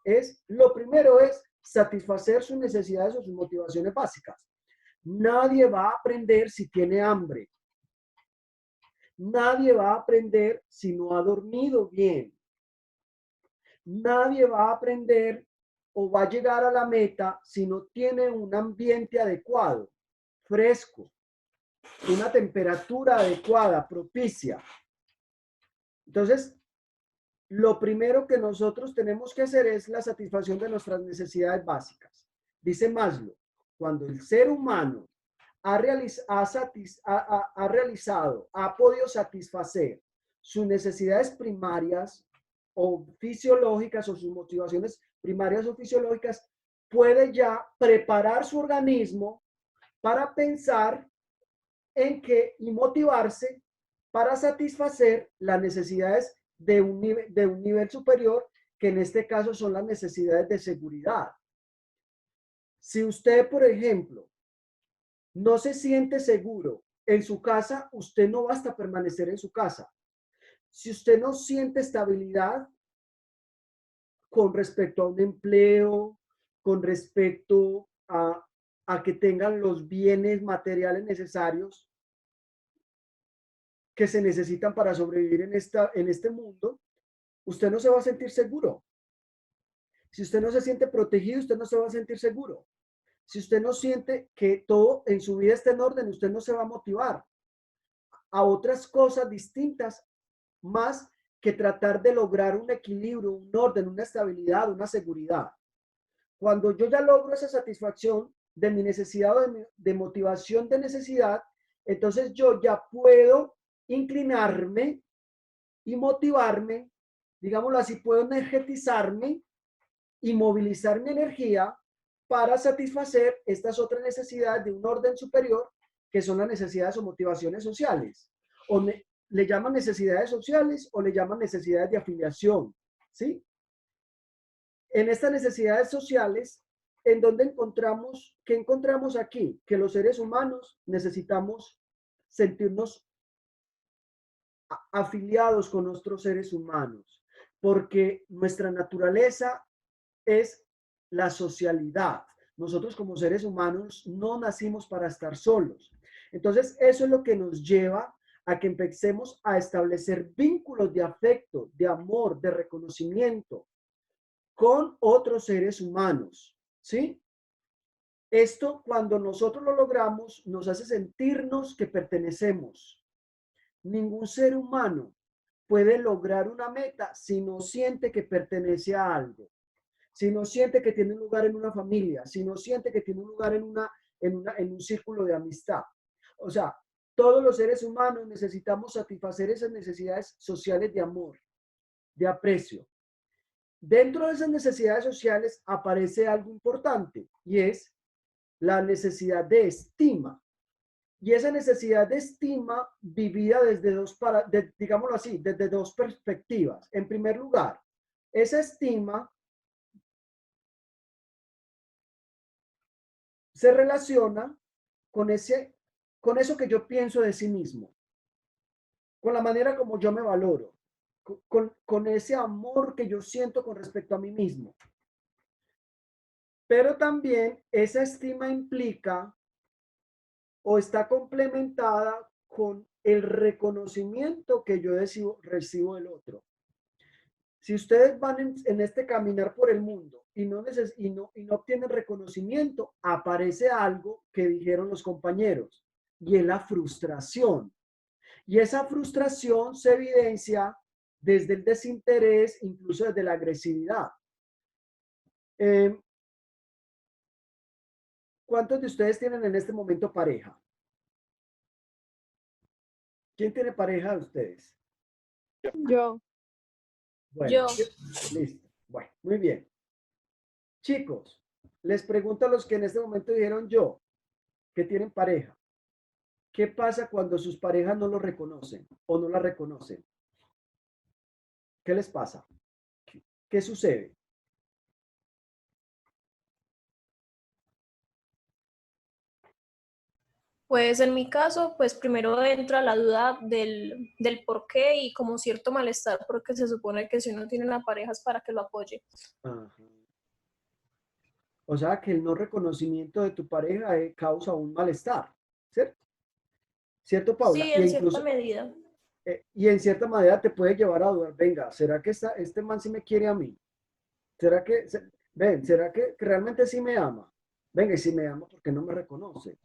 lo primero es satisfacer sus necesidades o sus motivaciones básicas. Nadie va a aprender si tiene hambre. Nadie va a aprender si no ha dormido bien. Nadie va a aprender o va a llegar a la meta si no tiene un ambiente adecuado, fresco, una temperatura adecuada, propicia. Entonces, lo primero que nosotros tenemos que hacer es la satisfacción de nuestras necesidades básicas. Dice Maslow, cuando el ser humano ha podido satisfacer sus necesidades primarias o fisiológicas o sus motivaciones primarias o fisiológicas, puede ya preparar su organismo para pensar en qué y motivarse para satisfacer las necesidades de un nivel superior, que en este caso son las necesidades de seguridad. Si usted, por ejemplo, no se siente seguro en su casa, usted no basta permanecer en su casa. Si usted no siente estabilidad con respecto a un empleo, con respecto a que tengan los bienes materiales necesarios que se necesitan para sobrevivir en este mundo, usted no se va a sentir seguro. Si usted no se siente protegido, usted no se va a sentir seguro. Si usted no siente que todo en su vida está en orden, usted no se va a motivar a otras cosas distintas más que tratar de lograr un equilibrio, un orden, una estabilidad, una seguridad. Cuando yo ya logro esa satisfacción de mi necesidad o de motivación de necesidad, entonces yo ya puedo inclinarme y motivarme, digámoslo así, puedo energetizarme y movilizar mi energía para satisfacer estas otras necesidades de un orden superior, que son las necesidades o motivaciones sociales. O le llaman necesidades sociales o le llaman necesidades de afiliación, ¿sí? En estas necesidades sociales, ¿en dónde encontramos? ¿Qué encontramos aquí? Que los seres humanos necesitamos sentirnos afiliados con otros seres humanos, porque nuestra naturaleza es la socialidad. Nosotros como seres humanos no nacimos para estar solos. Entonces, eso es lo que nos lleva a que empecemos a establecer vínculos de afecto, de amor, de reconocimiento con otros seres humanos, ¿sí? Esto, cuando nosotros lo logramos, nos hace sentirnos que pertenecemos. Ningún ser humano puede lograr una meta si no siente que pertenece a algo, si no siente que tiene un lugar en una familia, si no siente que tiene un lugar en un círculo de amistad. O sea, todos los seres humanos necesitamos satisfacer esas necesidades sociales de amor, de aprecio. Dentro de esas necesidades sociales aparece algo importante y es la necesidad de estima. Y esa necesidad de estima vivida desde digámoslo así, desde dos perspectivas. En primer lugar, esa estima se relaciona con eso que yo pienso de sí mismo, con la manera como yo me valoro, con ese amor que yo siento con respecto a mí mismo. Pero también esa estima implica o está complementada con el reconocimiento que yo recibo del otro. Si ustedes van en este caminar por el mundo y no obtienen reconocimiento, aparece algo que dijeron los compañeros, y es la frustración. Y esa frustración se evidencia desde el desinterés, incluso desde la agresividad. ¿Cuántos de ustedes tienen en este momento pareja? ¿Quién tiene pareja de ustedes? Yo. Bueno, Yo. listo. Bueno, muy bien. Chicos, les pregunto a los que en este momento dijeron yo, que tienen pareja. ¿Qué pasa cuando sus parejas no lo reconocen o no la reconocen? ¿Qué les pasa? ¿Qué sucede? Pues en mi caso, pues primero entra la duda del por qué y como cierto malestar, porque se supone que si uno tiene una pareja es para que lo apoye. Ajá. O sea, que el no reconocimiento de tu pareja causa un malestar, ¿cierto? ¿Cierto, Paula? Sí, en cierta medida. Y en cierta manera te puede llevar a dudar, venga, ¿será que este man sí me quiere a mí? ¿Será que, será que realmente sí me ama? Venga, y si me ama, ¿por qué no me reconoce?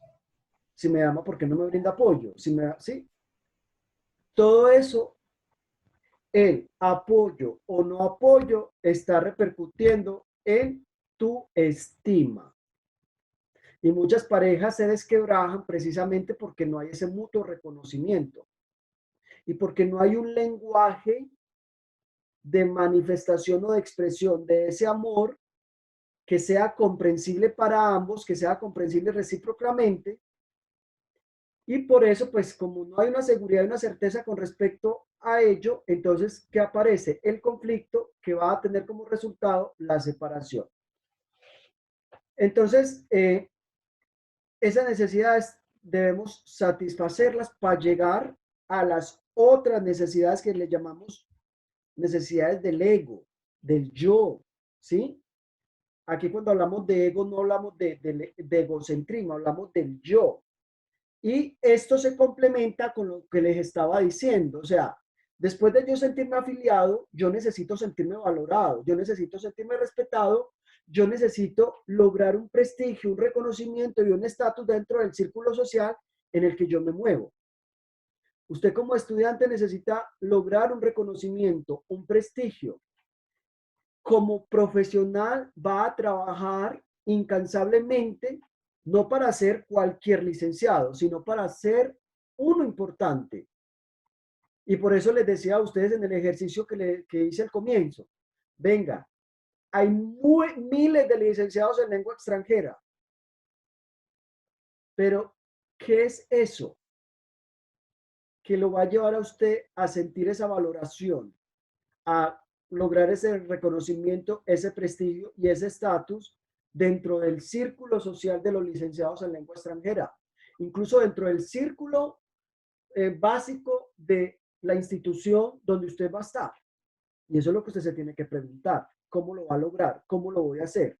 Si me ama, ¿por qué no me brinda apoyo? ¿Sí? Todo eso, el apoyo o no apoyo, está repercutiendo en tu estima. Y muchas parejas se desquebrajan precisamente porque no hay ese mutuo reconocimiento y porque no hay un lenguaje de manifestación o de expresión de ese amor que sea comprensible para ambos, que sea comprensible recíprocamente. Y por eso, pues como no hay una seguridad y una certeza con respecto a ello, entonces, ¿qué aparece? El conflicto que va a tener como resultado la separación. Entonces, esas necesidades debemos satisfacerlas para llegar a las otras necesidades que le llamamos necesidades del ego, del yo, ¿sí? Aquí cuando hablamos de ego no hablamos de egocentrismo, hablamos del yo. Y esto se complementa con lo que les estaba diciendo. O sea, después de yo sentirme afiliado, yo necesito sentirme valorado, yo necesito sentirme respetado, yo necesito lograr un prestigio, un reconocimiento y un estatus dentro del círculo social en el que yo me muevo. Usted como estudiante necesita lograr un reconocimiento, un prestigio. Como profesional va a trabajar incansablemente, no para ser cualquier licenciado, sino para ser uno importante. Y por eso les decía a ustedes en el ejercicio que hice al comienzo, venga, hay miles de licenciados en lengua extranjera, pero ¿qué es eso que lo va a llevar a usted a sentir esa valoración, a lograr ese reconocimiento, ese prestigio y ese estatus dentro del círculo social de los licenciados en lengua extranjera, incluso dentro del círculo básico de la institución donde usted va a estar? Y eso es lo que usted se tiene que preguntar. ¿Cómo lo va a lograr? ¿Cómo lo voy a hacer?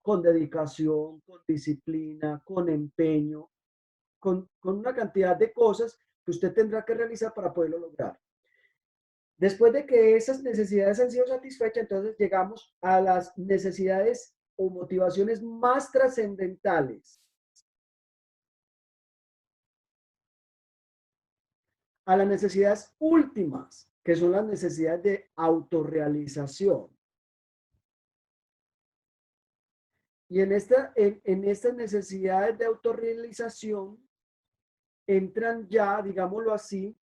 Con dedicación, con disciplina, con empeño, con una cantidad de cosas que usted tendrá que realizar para poderlo lograr. Después de que esas necesidades han sido satisfechas, entonces llegamos a las necesidades o motivaciones más trascendentales. A las necesidades últimas que son las necesidades de autorrealización. Y en estas necesidades de autorrealización entran ya, digámoslo así,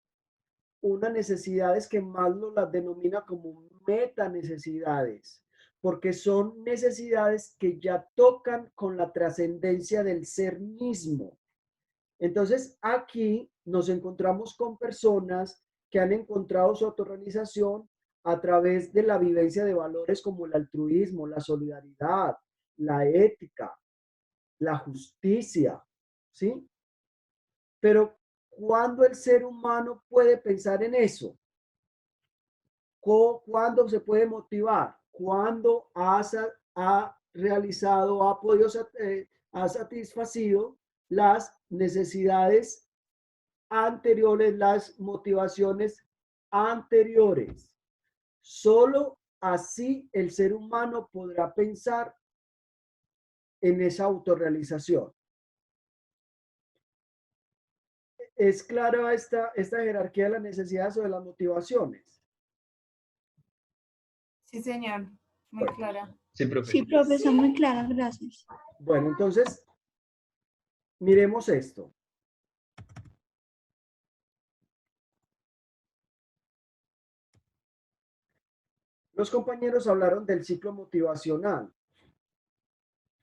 unas necesidades que Maslow las denomina como metanecesidades, porque son necesidades que ya tocan con la trascendencia del ser mismo. Entonces, aquí nos encontramos con personas que han encontrado su autorrealización a través de la vivencia de valores como el altruismo, la solidaridad, la ética, la justicia, ¿sí? Pero ¿cuándo el ser humano puede pensar en eso? ¿Cuándo se puede motivar? ¿Cuándo ha realizado, ha podido, ha satisfacido las necesidades anteriores, las motivaciones anteriores? Solo así el ser humano podrá pensar en esa autorrealización. ¿Es clara esta jerarquía de las necesidades o de las motivaciones? Sí, señor. Muy clara. Sí, profe, está muy clara, gracias. Bueno, entonces, miremos esto. Los compañeros hablaron del ciclo motivacional.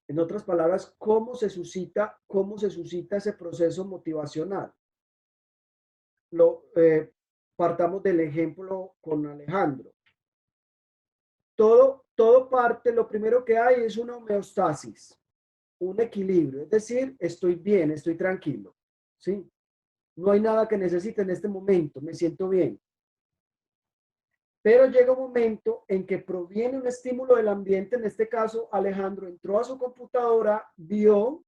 En otras palabras, ¿cómo se suscita ese proceso motivacional? Partamos del ejemplo con Alejandro. Todo parte, lo primero que hay es una homeostasis, un equilibrio, es decir, estoy bien, estoy tranquilo, ¿sí? No hay nada que necesite en este momento, me siento bien. Pero llega un momento en que proviene un estímulo del ambiente, en este caso Alejandro entró a su computadora, vio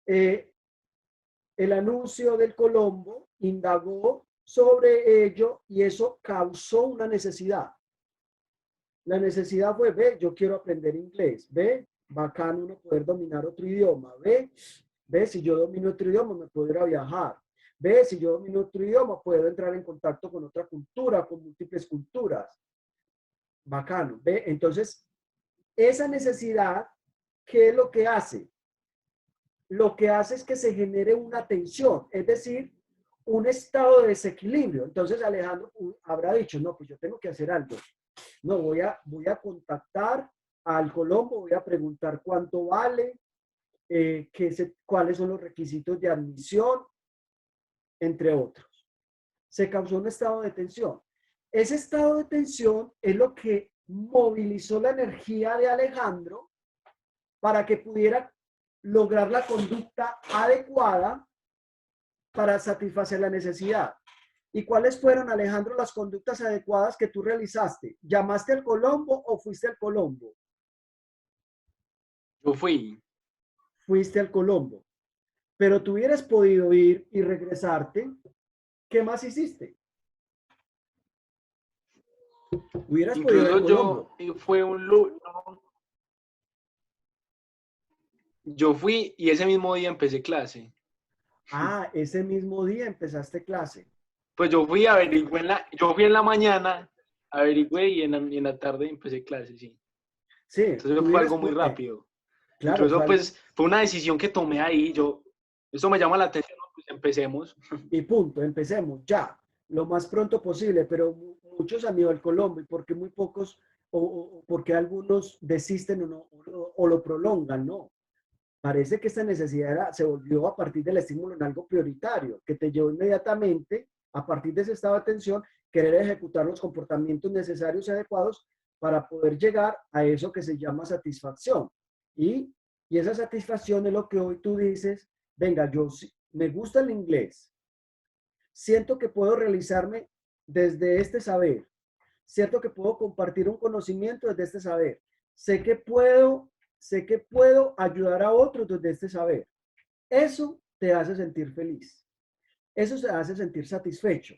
el anuncio del Colombo, indagó sobre ello y eso causó una necesidad. La necesidad fue, ve, yo quiero aprender inglés, ve, bacano uno poder dominar otro idioma, ve, si yo domino otro idioma me puedo ir a viajar, ve, si yo domino otro idioma puedo entrar en contacto con otra cultura, con múltiples culturas. Bacano, ve, entonces, esa necesidad, ¿qué es lo que hace? Lo que hace es que se genere una tensión, es decir, un estado de desequilibrio. Entonces Alejandro habrá dicho, no, pues yo tengo que hacer algo. No, voy a contactar al Colombo, voy a preguntar cuánto vale, cuáles son los requisitos de admisión, entre otros. Se causó un estado de tensión. Ese estado de tensión es lo que movilizó la energía de Alejandro para que pudiera lograr la conducta adecuada para satisfacer la necesidad. ¿Y cuáles fueron, Alejandro, las conductas adecuadas que tú realizaste? ¿Llamaste al Colombo o fuiste al Colombo? Yo fui. Fuiste al Colombo. Pero tú hubieras podido ir y regresarte. ¿Qué más hiciste? Hubieras podido ir al Colombo. Yo fui y ese mismo día empecé clase. Ah, ese mismo día empezaste clase. Pues yo fui en la mañana, averigüé y en la tarde empecé clase, sí. Sí. Entonces fue algo muy rápido. Claro. Incluso pues fue una decisión que tomé ahí, eso me llama la atención, pues empecemos. Y punto, empecemos ya, lo más pronto posible, pero muchos han ido al Colombo y porque muy pocos, o porque algunos desisten o lo prolongan, ¿no? Parece que esta necesidad se volvió a partir del estímulo en algo prioritario, que te llevó inmediatamente, a partir de ese estado de atención, querer ejecutar los comportamientos necesarios y adecuados para poder llegar a eso que se llama satisfacción. Y esa satisfacción es lo que hoy tú dices, venga, yo me gusta el inglés, siento que puedo realizarme desde este saber, siento que puedo compartir un conocimiento desde este saber, sé que puedo ayudar a otros desde este saber. Eso te hace sentir feliz. Eso te hace sentir satisfecho.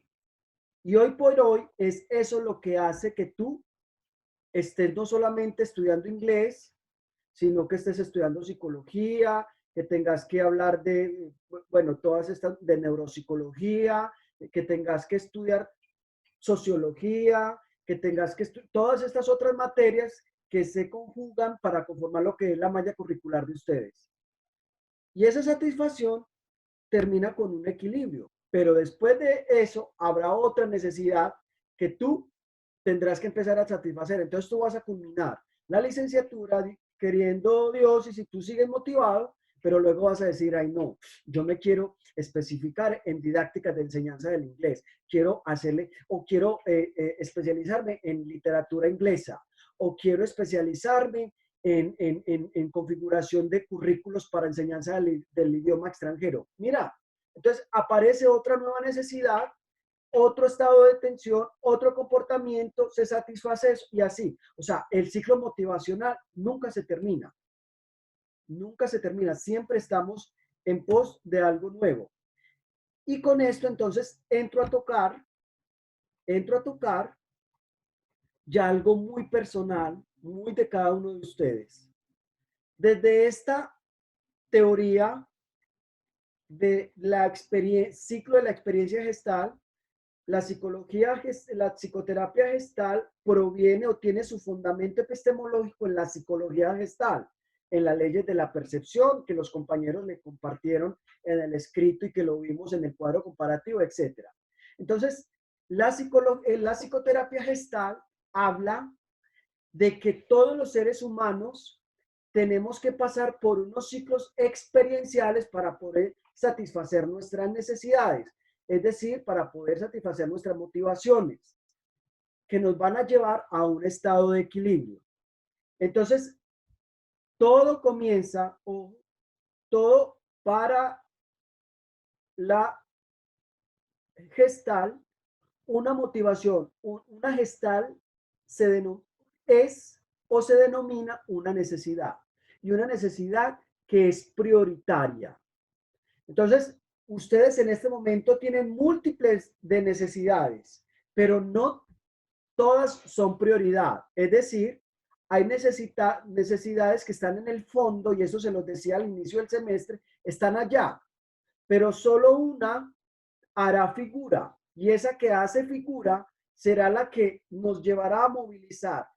Y hoy por hoy es eso lo que hace que tú estés no solamente estudiando inglés, sino que estés estudiando psicología, que tengas que hablar de, bueno, todas estas de neuropsicología, que tengas que estudiar sociología, que tengas que todas estas otras materias que se conjugan para conformar lo que es la malla curricular de ustedes. Y esa satisfacción termina con un equilibrio, pero después de eso habrá otra necesidad que tú tendrás que empezar a satisfacer. Entonces tú vas a culminar la licenciatura queriendo Dios, y si tú sigues motivado, pero luego vas a decir, ay no, yo me quiero especificar en didácticas de enseñanza del inglés, quiero hacerle, o quiero especializarme en literatura inglesa, o quiero especializarme en configuración de currículos para enseñanza del idioma extranjero. Mira, entonces aparece otra nueva necesidad, otro estado de tensión, otro comportamiento, se satisface eso y así. O sea, el ciclo motivacional nunca se termina. Nunca se termina. Siempre estamos en pos de algo nuevo. Y con esto entonces entro a tocar ya algo muy personal, muy de cada uno de ustedes. Desde esta teoría de la ciclo de la experiencia gestal, la psicoterapia gestal proviene o tiene su fundamento epistemológico en la psicología gestal, en las leyes de la percepción que los compañeros me compartieron en el escrito y que lo vimos en el cuadro comparativo, etc. Entonces, la psicoterapia gestal habla de que todos los seres humanos tenemos que pasar por unos ciclos experienciales para poder satisfacer nuestras necesidades, es decir, para poder satisfacer nuestras motivaciones, que nos van a llevar a un estado de equilibrio. Entonces, todo comienza, o todo para la gestal, una motivación, una gestal es o se denomina una necesidad, y una necesidad que es prioritaria. Entonces, ustedes en este momento tienen múltiples de necesidades, pero no todas son prioridad. Es decir, hay necesidades que están en el fondo, y eso se los decía al inicio del semestre, están allá, pero solo una hará figura, y esa que hace figura será la que nos llevará a movilizar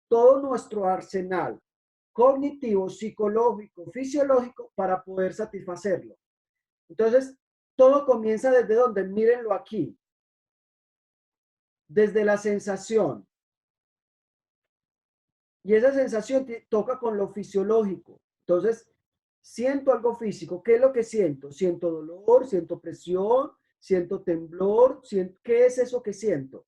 todo nuestro arsenal cognitivo, psicológico, fisiológico para poder satisfacerlo. Entonces, todo comienza desde donde, mírenlo aquí, desde la sensación. Y esa sensación toca con lo fisiológico. Entonces, siento algo físico. ¿Qué es lo que siento? Siento dolor, siento presión, siento temblor. ¿Qué es eso que siento?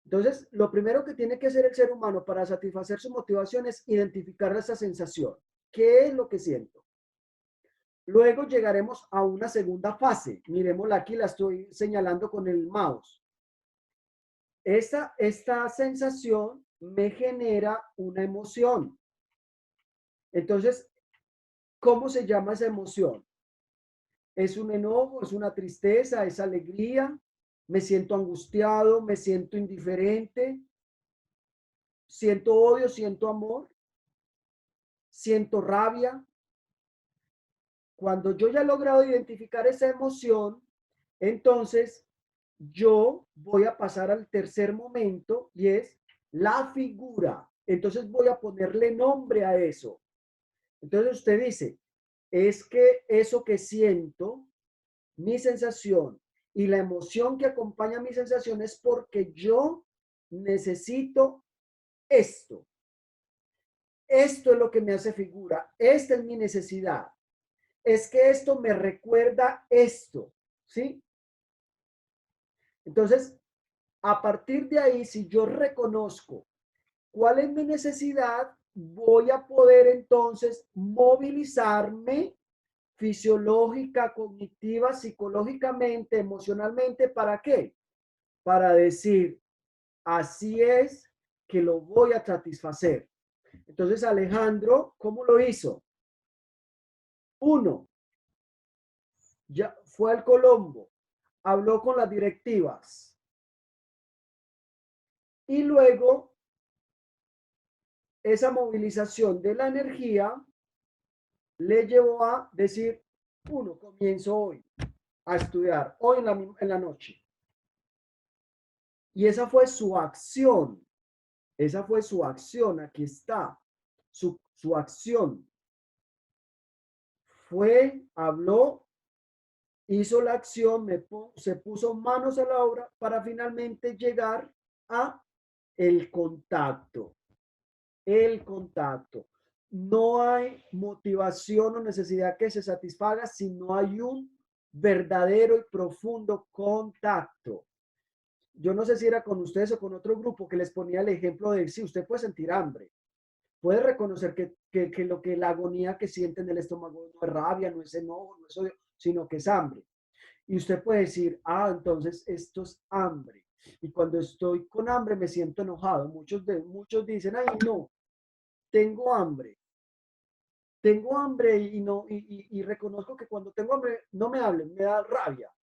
Entonces, lo primero que tiene que hacer el ser humano para satisfacer su motivación es identificar esa sensación. ¿Qué es lo que siento? Luego llegaremos a una segunda fase. Miremosla aquí, la estoy señalando con el mouse. Esta sensación me genera una emoción. Entonces, ¿cómo se llama esa emoción? ¿Es un enojo? ¿Es una tristeza? ¿Es alegría? ¿Me siento angustiado? ¿Me siento indiferente? ¿Siento odio? ¿Siento amor? ¿Siento rabia? Cuando yo ya he logrado identificar esa emoción, entonces yo voy a pasar al tercer momento, y es la figura. Entonces voy a ponerle nombre a eso. Entonces usted dice, es que eso que siento, mi sensación y la emoción que acompaña mi sensación es porque yo necesito esto. Esto es lo que me hace figura. Esta es mi necesidad. Es que esto me recuerda esto, ¿sí? Entonces, a partir de ahí, si yo reconozco cuál es mi necesidad, voy a poder entonces movilizarme fisiológica, cognitiva, psicológicamente, emocionalmente. ¿Para qué? Para decir, así es que lo voy a satisfacer. Entonces, Alejandro, ¿cómo lo hizo? 1, ya fue al Colombo, habló con las directivas, y luego esa movilización de la energía le llevó a decir, 1, comienzo hoy a estudiar, hoy en la noche. Y esa fue su acción. Esa fue su acción. Aquí está. Su acción. Fue, habló, hizo la acción, se puso manos a la obra para finalmente llegar a el contacto. El contacto. No hay motivación o necesidad que se satisfaga si no hay un verdadero y profundo contacto. Yo no sé si era con ustedes o con otro grupo que les ponía el ejemplo de si usted puede sentir hambre, puede reconocer que lo que la agonía que siente en el estómago no es rabia, no es enojo, no es odio, sino que es hambre. Y usted puede decir, ah, entonces esto es hambre. Y cuando estoy con hambre me siento enojado. Muchos dicen, ay, no, tengo hambre. Tengo hambre y reconozco que cuando tengo hambre no me hablen, me da rabia.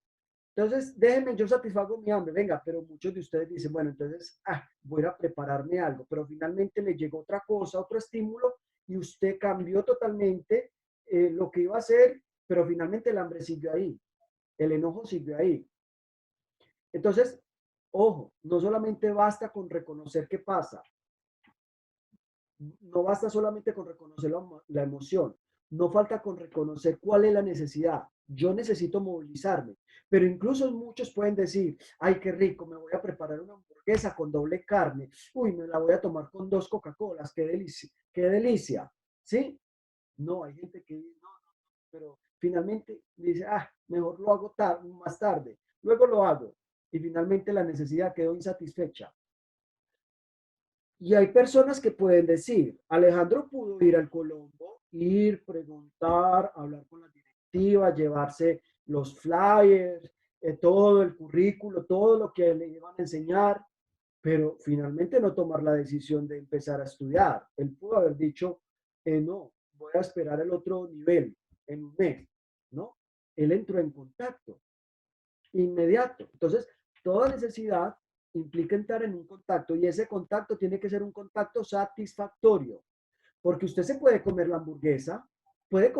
Entonces, déjenme, yo satisfago mi hambre, venga, pero muchos de ustedes dicen, bueno, entonces, voy a prepararme algo, pero finalmente le llegó otra cosa, otro estímulo, y usted cambió totalmente lo que iba a hacer, pero finalmente el hambre siguió ahí, el enojo siguió ahí. Entonces, ojo, no solamente basta con reconocer qué pasa, no basta solamente con reconocer la emoción, no falta con reconocer cuál es la necesidad. Yo necesito movilizarme, pero incluso muchos pueden decir, ay, qué rico, me voy a preparar una hamburguesa con doble carne, uy, me la voy a tomar con 2 Coca-Colas, qué delicia, ¿sí? No, hay gente que dice, no, pero finalmente dice, mejor lo hago más tarde, luego lo hago, y finalmente la necesidad quedó insatisfecha. Y hay personas que pueden decir, Alejandro pudo ir al Colombo, ir, preguntar, hablar con la directiva, llevarse los flyers, todo el currículo, todo lo que le iban a enseñar, pero finalmente no tomar la decisión de empezar a estudiar. Él pudo haber dicho, no, voy a esperar el otro nivel en un mes, ¿no? Él entró en contacto inmediato. Entonces, toda necesidad implica entrar en un contacto y ese contacto tiene que ser un contacto satisfactorio, porque usted se puede comer la hamburguesa, puede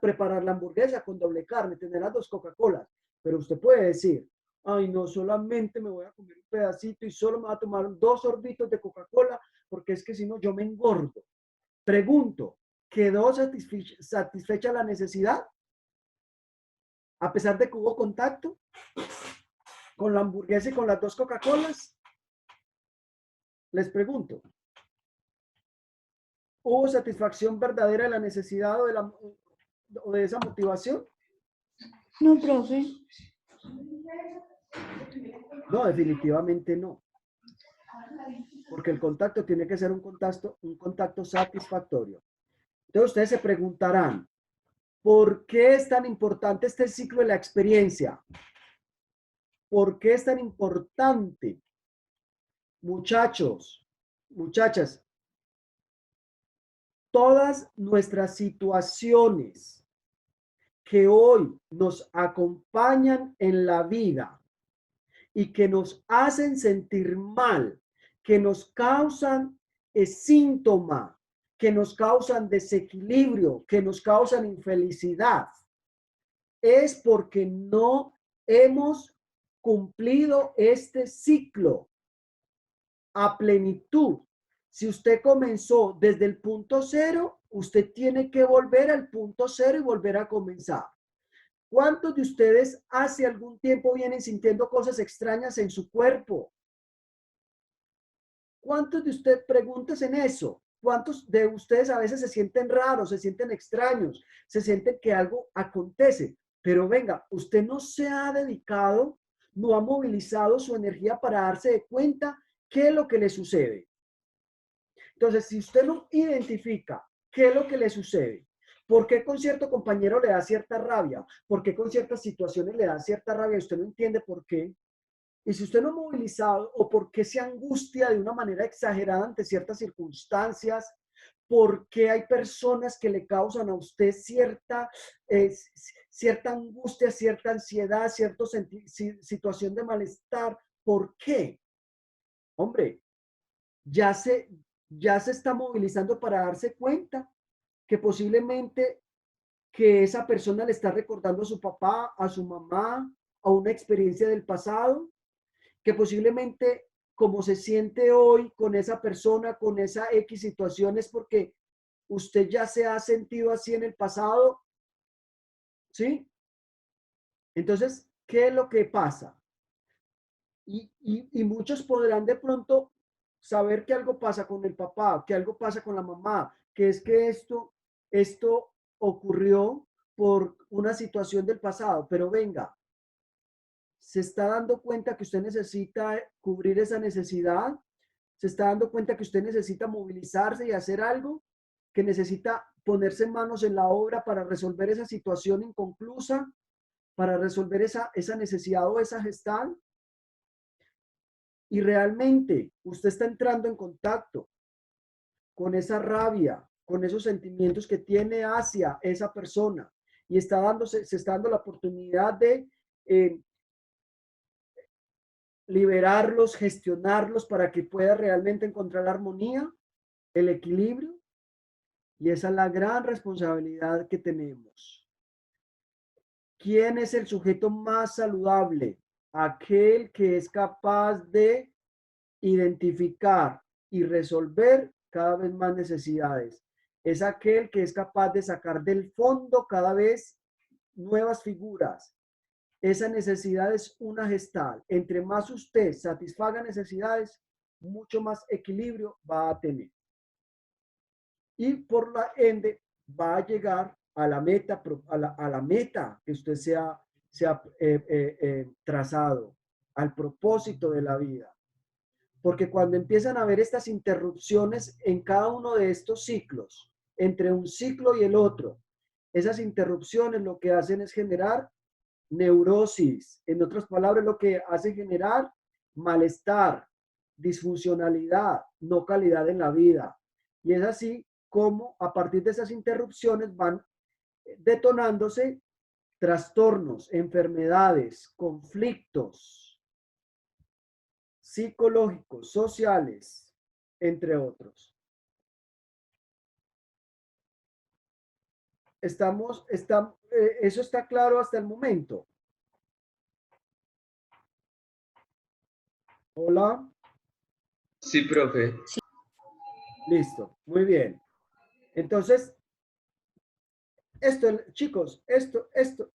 preparar la hamburguesa con doble carne, tener las 2 Coca-Colas, pero usted puede decir, ay, no, solamente me voy a comer un pedacito y solo me voy a tomar 2 sorbitos de Coca-Cola, porque es que si no yo me engordo. Pregunto, ¿quedó satisfecha la necesidad? A pesar de que hubo contacto con la hamburguesa y con las 2 Coca-Colas, les pregunto, ¿hubo satisfacción verdadera de la necesidad o de esa motivación? No, profe. No, definitivamente no. Porque el contacto tiene que ser un contacto satisfactorio. Entonces ustedes se preguntarán, ¿por qué es tan importante este ciclo de la experiencia? ¿Por qué es tan importante? Muchachos, muchachas, todas nuestras situaciones que hoy nos acompañan en la vida y que nos hacen sentir mal, que nos causan síntoma, que nos causan desequilibrio, que nos causan infelicidad, es porque no hemos cumplido este ciclo a plenitud. Si usted comenzó desde el punto cero, usted tiene que volver al punto cero y volver a comenzar. ¿Cuántos de ustedes hace algún tiempo vienen sintiendo cosas extrañas en su cuerpo? ¿Cuántos de ustedes, pregúntense en eso? ¿Cuántos de ustedes a veces se sienten raros, se sienten extraños, se sienten que algo acontece? Pero venga, usted no se ha dedicado, no ha movilizado su energía para darse de cuenta qué es lo que le sucede. Entonces, si usted no identifica qué es lo que le sucede, ¿por qué con cierto compañero le da cierta rabia? ¿Por qué con ciertas situaciones le da cierta rabia? Usted no entiende por qué. Y si usted no ha movilizado o por qué se angustia de una manera exagerada ante ciertas circunstancias, por qué hay personas que le causan a usted cierta angustia, cierta ansiedad, cierta situación de malestar, ¿por qué? Hombre, ya se está movilizando para darse cuenta que posiblemente que esa persona le está recordando a su papá, a su mamá, a una experiencia del pasado. que posiblemente como se siente hoy con esa persona, con esa X situación, es porque usted ya se ha sentido así en el pasado, ¿sí? Entonces, ¿qué es lo que pasa? Y muchos podrán de pronto saber que algo pasa con el papá, que algo pasa con la mamá, que es que esto ocurrió por una situación del pasado, pero venga, se está dando cuenta que usted necesita cubrir esa necesidad, se está dando cuenta que usted necesita movilizarse y hacer algo, que necesita ponerse manos en la obra para resolver esa situación inconclusa, para resolver esa necesidad o esa gestalt. Y realmente usted está entrando en contacto con esa rabia, con esos sentimientos que tiene hacia esa persona y se está dando la oportunidad de liberarlos, gestionarlos para que pueda realmente encontrar la armonía, el equilibrio. Y esa es la gran responsabilidad que tenemos. ¿Quién es el sujeto más saludable? Aquel que es capaz de identificar y resolver cada vez más necesidades. Es aquel que es capaz de sacar del fondo cada vez nuevas figuras. Esa necesidad es una gestal. Entre más usted satisfaga necesidades, mucho más equilibrio va a tener. Y por la ende va a llegar a la meta, a la meta que usted se ha trazado, al propósito de la vida. Porque cuando empiezan a haber estas interrupciones en cada uno de estos ciclos, entre un ciclo y el otro, esas interrupciones lo que hacen es generar neurosis. En otras palabras, lo que hace generar malestar, disfuncionalidad, no calidad en la vida. Y es así como a partir de esas interrupciones van detonándose trastornos, enfermedades, conflictos psicológicos, sociales, entre otros. Eso está claro hasta el momento. Hola. Sí, profe. Listo, muy bien. Entonces, chicos, esto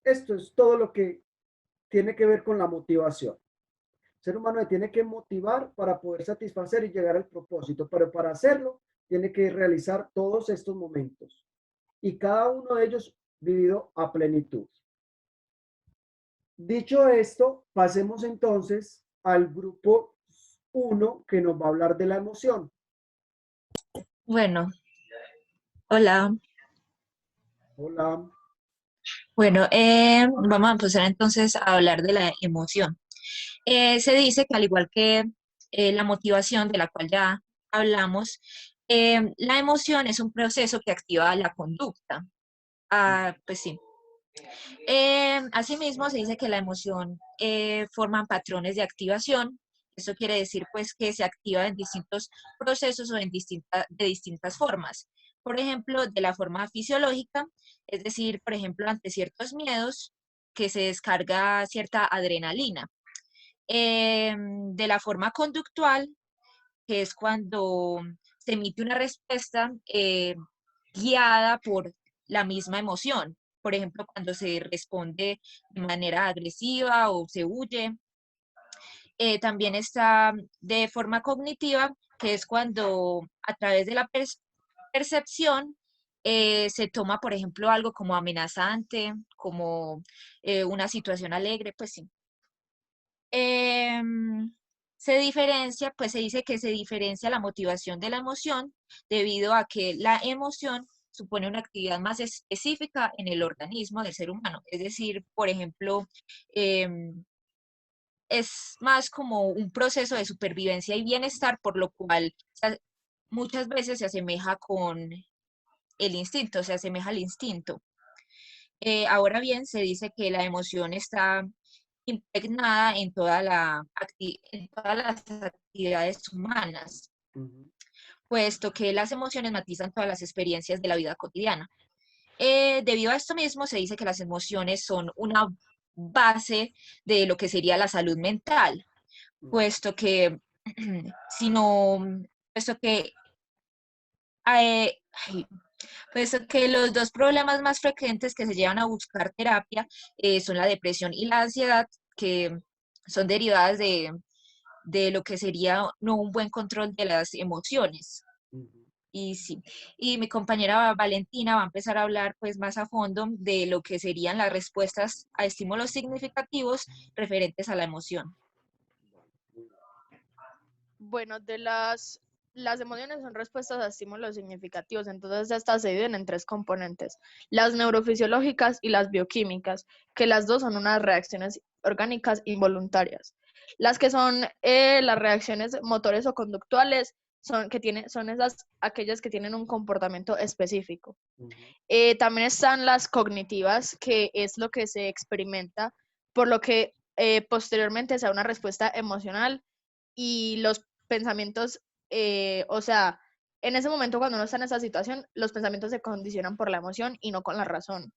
es todo lo que tiene que ver con la motivación. El ser humano tiene que motivar para poder satisfacer y llegar al propósito, pero para hacerlo tiene que realizar todos estos momentos y cada uno de ellos vivido a plenitud. Dicho esto, pasemos entonces al grupo 1 que nos va a hablar de la emoción. Bueno, hola. Hola. Bueno, vamos a empezar entonces a hablar de la emoción. Se dice que al igual que la motivación de la cual ya hablamos, la emoción es un proceso que activa la conducta. Pues sí. Asimismo, se dice que la emoción forman patrones de activación. Eso quiere decir pues que se activa en distintos procesos o de distintas formas. Por ejemplo, de la forma fisiológica, es decir, por ejemplo, ante ciertos miedos, que se descarga cierta adrenalina. De la forma conductual, que es cuando se emite una respuesta guiada por la misma emoción. Por ejemplo, cuando se responde de manera agresiva o se huye. También está de forma cognitiva, que es cuando a través de la percepción se toma, por ejemplo, algo como amenazante, como una situación alegre, pues sí. Se diferencia, pues se dice que se diferencia la motivación de la emoción debido a que la emoción supone una actividad más específica en el organismo del ser humano. Es decir, por ejemplo, es más como un proceso de supervivencia y bienestar, por lo cual muchas veces se asemeja con el instinto, se asemeja al instinto. Ahora bien, se dice que la emoción está impregnada en todas las actividades humanas, puesto que las emociones matizan todas las experiencias de la vida cotidiana. Debido a esto mismo, se dice que las emociones son una base de lo que sería la salud mental, puesto que, sino, puesto que, ay, puesto que los dos problemas más frecuentes que se llevan a buscar terapia son la depresión y la ansiedad, que son derivadas de lo que sería no un buen control de las emociones. Y sí, y mi compañera Valentina va a empezar a hablar pues más a fondo de lo que serían las respuestas a estímulos significativos referentes a la emoción. Bueno, las emociones son respuestas a estímulos significativos, entonces estas se dividen en tres componentes: las neurofisiológicas y las bioquímicas, que las dos son unas reacciones orgánicas involuntarias. Las que son las reacciones motores o conductuales son aquellas que tienen un comportamiento específico. También están las cognitivas, que es lo que se experimenta, por lo que posteriormente se da una respuesta emocional, y los pensamientos, o sea, en ese momento cuando uno está en esa situación, los pensamientos se condicionan por la emoción y no con la razón.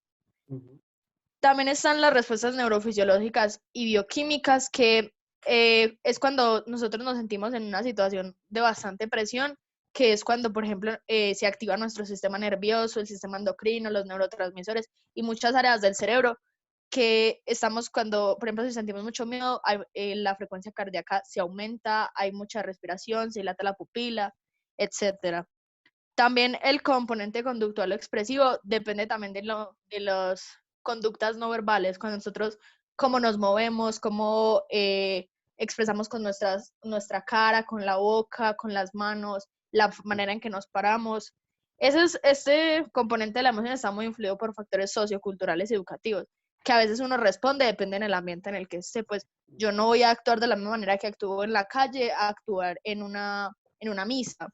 También están las respuestas neurofisiológicas y bioquímicas, que es cuando nosotros nos sentimos en una situación de bastante presión, que es cuando, por ejemplo, se activa nuestro sistema nervioso, el sistema endocrino, los neurotransmisores y muchas áreas del cerebro, que estamos cuando, por ejemplo, si sentimos mucho miedo, la frecuencia cardíaca se aumenta, hay mucha respiración, se dilata la pupila, etc. También el componente conductual o expresivo depende también de las conductas no verbales, cuando nosotros, cómo nos movemos, cómo expresamos con nuestra cara, con la boca, con las manos, la manera en que nos paramos. Este componente de la emoción está muy influido por factores socioculturales y educativos, que a veces uno responde, depende del ambiente en el que esté. Pues yo no voy a actuar de la misma manera que actúo en la calle a actuar en una misa.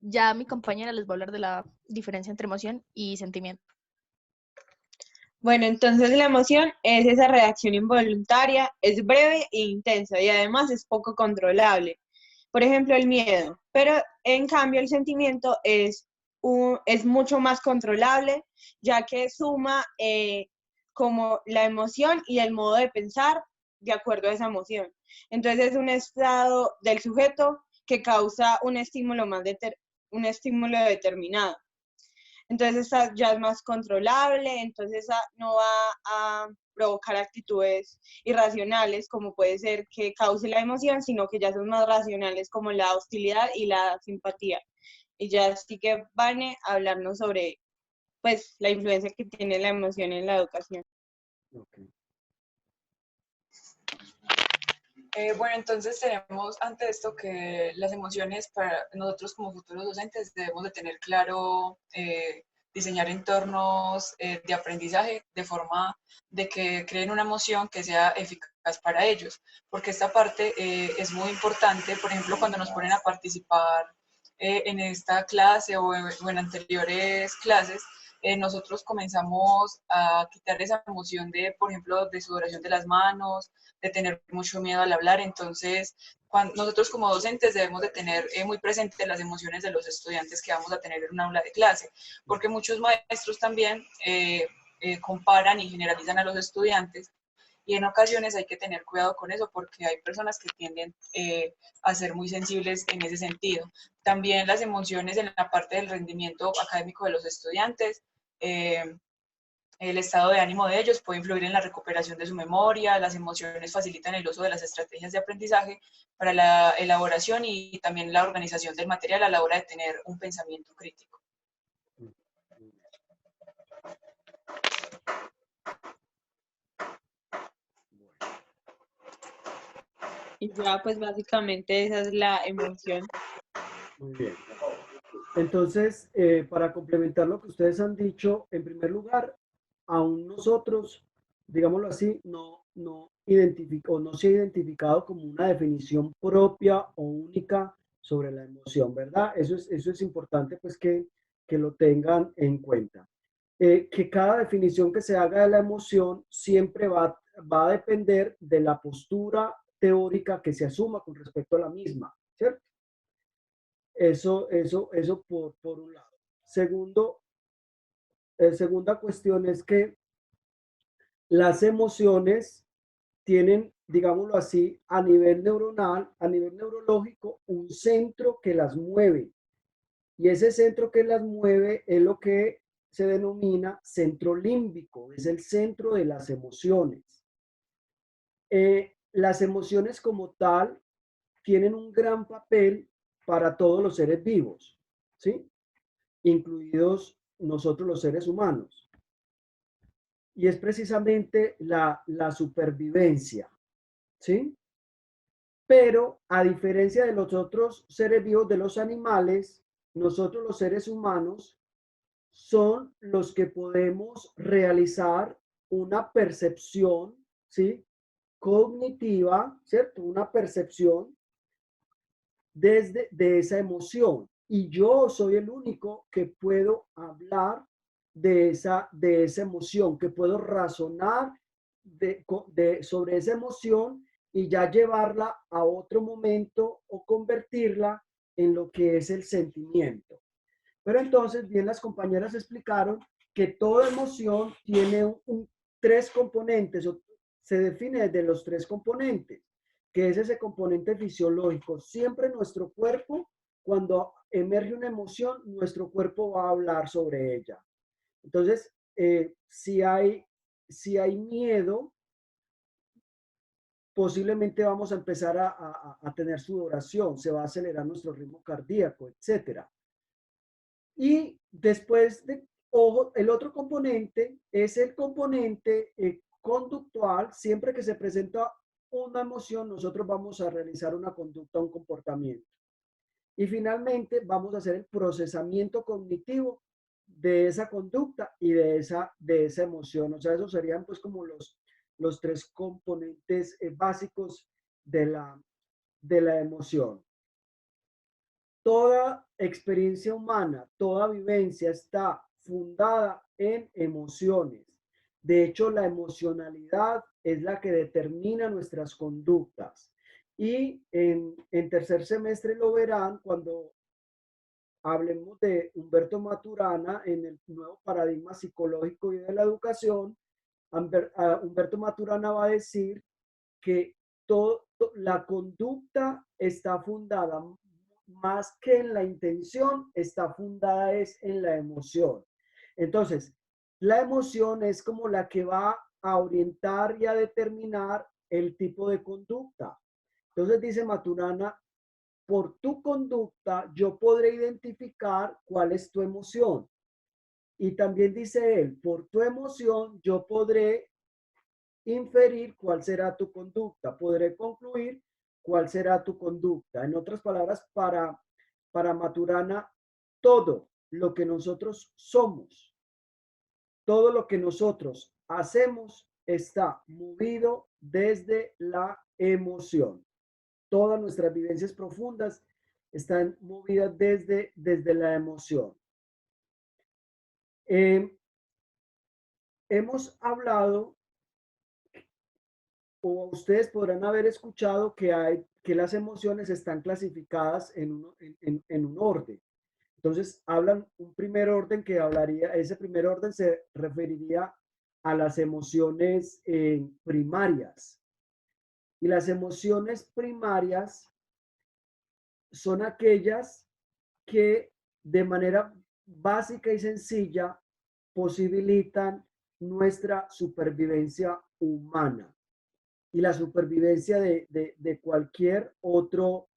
Ya mi compañera les va a hablar de la diferencia entre emoción y sentimiento. Bueno, entonces la emoción es esa reacción involuntaria, es breve e intensa y además es poco controlable. Por ejemplo, el miedo, pero en cambio el sentimiento es mucho más controlable, ya que suma como la emoción y el modo de pensar de acuerdo a esa emoción. Entonces es un estado del sujeto que causa un estímulo determinado. Entonces esa ya es más controlable, entonces esa no va a provocar actitudes irracionales, como puede ser que cause la emoción, sino que ya son más racionales, como la hostilidad y la simpatía. Y ya sí que Vane a hablarnos sobre pues la influencia que tiene la emoción en la educación. Bueno, entonces tenemos ante esto que las emociones para nosotros como futuros docentes debemos de tener claro diseñar entornos de aprendizaje de forma de que creen una emoción que sea eficaz para ellos, porque esta parte es muy importante. Por ejemplo, cuando nos ponen a participar en esta clase o en anteriores clases, nosotros comenzamos a quitar esa emoción de, por ejemplo, de sudoración de las manos, de tener mucho miedo al hablar. Entonces, nosotros como docentes debemos de tener muy presentes las emociones de los estudiantes que vamos a tener en un aula de clase, porque muchos maestros también comparan y generalizan a los estudiantes, y en ocasiones hay que tener cuidado con eso porque hay personas que tienden a ser muy sensibles en ese sentido. También las emociones en la parte del rendimiento académico de los estudiantes, el estado de ánimo de ellos puede influir en la recuperación de su memoria. Las emociones facilitan el uso de las estrategias de aprendizaje para la elaboración y también la organización del material a la hora de tener un pensamiento crítico. Y ya pues básicamente esa es la emoción. Muy bien. Entonces, para complementar lo que ustedes han dicho, en primer lugar, aún nosotros, digámoslo así, no se ha identificado como una definición propia o única sobre la emoción, ¿verdad? Eso es importante, pues, que lo tengan en cuenta. Que cada definición que se haga de la emoción siempre va a depender de la postura teórica que se asuma con respecto a la misma, ¿cierto? Eso por un lado. Segunda cuestión es que las emociones tienen, digámoslo así, a nivel neuronal, a nivel neurológico, un centro que las mueve. Y ese centro que las mueve es lo que se denomina centro límbico, es el centro de las emociones. Las emociones como tal tienen un gran papel para todos los seres vivos, ¿sí? Incluidos nosotros los seres humanos. Y es precisamente la supervivencia, ¿sí? Pero a diferencia de los otros seres vivos, de los animales, nosotros los seres humanos son los que podemos realizar una percepción, ¿sí? Cognitiva, ¿cierto? Una percepción de esa emoción. Y yo soy el único que puedo hablar de esa emoción, que puedo razonar sobre esa emoción y ya llevarla a otro momento o convertirla en lo que es el sentimiento. Pero entonces, bien, las compañeras explicaron que toda emoción tiene tres componentes, o se define desde los tres componentes, que es ese componente fisiológico. Siempre nuestro cuerpo, cuando emerge una emoción, nuestro cuerpo va a hablar sobre ella. Entonces, si hay miedo, posiblemente vamos a empezar a tener sudoración, se va a acelerar nuestro ritmo cardíaco, etcétera. Y después el otro componente es el componente conductual. Siempre que se presenta una emoción, nosotros vamos a realizar una conducta, un comportamiento. Y finalmente vamos a hacer el procesamiento cognitivo de esa conducta y de esa emoción. O sea, esos serían pues como los tres componentes básicos de la emoción. Toda experiencia humana, toda vivencia está fundada en emociones. De hecho, la emocionalidad es la que determina nuestras conductas. Y en tercer semestre lo verán cuando hablemos de Humberto Maturana en el nuevo paradigma psicológico y de la educación. Humberto Maturana va a decir que la conducta está fundada más que en la intención, está fundada es en la emoción. Entonces, la emoción es como la que va a orientar y a determinar el tipo de conducta. Entonces dice Maturana, por tu conducta yo podré identificar cuál es tu emoción. Y también dice él, por tu emoción yo podré inferir cuál será tu conducta, podré concluir cuál será tu conducta. En otras palabras, para Maturana, todo lo que nosotros somos, todo lo que nosotros hacemos está movido desde la emoción. Todas nuestras vivencias profundas están movidas desde la emoción. Hemos hablado, o ustedes podrán haber escuchado que las emociones están clasificadas en un orden. Entonces, hablan un primer orden que hablaría, ese primer orden se referiría a las emociones primarias. Y las emociones primarias son aquellas que de manera básica y sencilla posibilitan nuestra supervivencia humana y la supervivencia de cualquier otro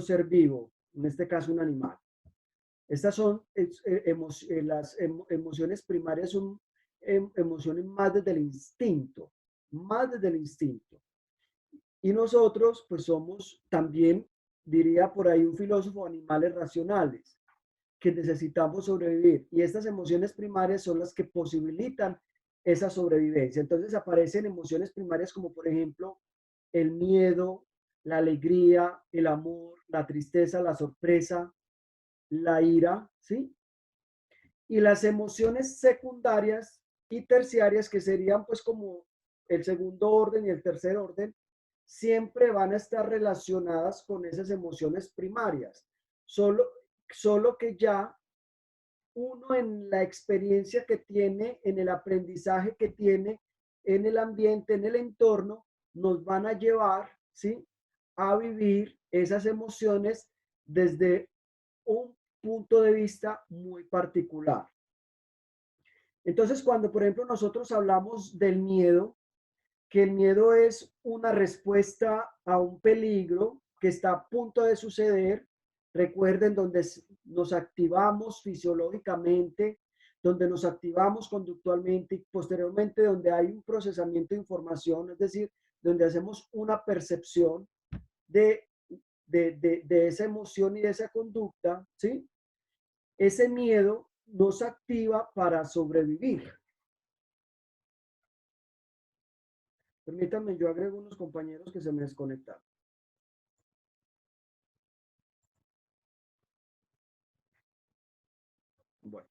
ser vivo, en este caso un animal. Estas son las emociones primarias, son emociones más desde el instinto, Y nosotros, pues somos también, diría por ahí un filósofo, animales racionales, que necesitamos sobrevivir. Y estas emociones primarias son las que posibilitan esa sobrevivencia. Entonces aparecen emociones primarias como por ejemplo el miedo, la alegría, el amor, la tristeza, la sorpresa, la ira, ¿sí? Y las emociones secundarias y terciarias, que serían pues como el segundo orden y el tercer orden, siempre van a estar relacionadas con esas emociones primarias. Solo que ya uno en la experiencia que tiene, en el aprendizaje que tiene, en el ambiente, en el entorno, nos van a llevar, ¿sí?, a vivir esas emociones desde un punto de vista muy particular. Entonces, cuando, por ejemplo, nosotros hablamos del miedo, que el miedo es una respuesta a un peligro que está a punto de suceder, recuerden, donde nos activamos fisiológicamente, donde nos activamos conductualmente y posteriormente donde hay un procesamiento de información, es decir, donde hacemos una percepción de esa emoción y de esa conducta, ¿sí? Ese miedo nos activa para sobrevivir. Permítanme, yo agrego unos compañeros que se me desconectaron. Bueno.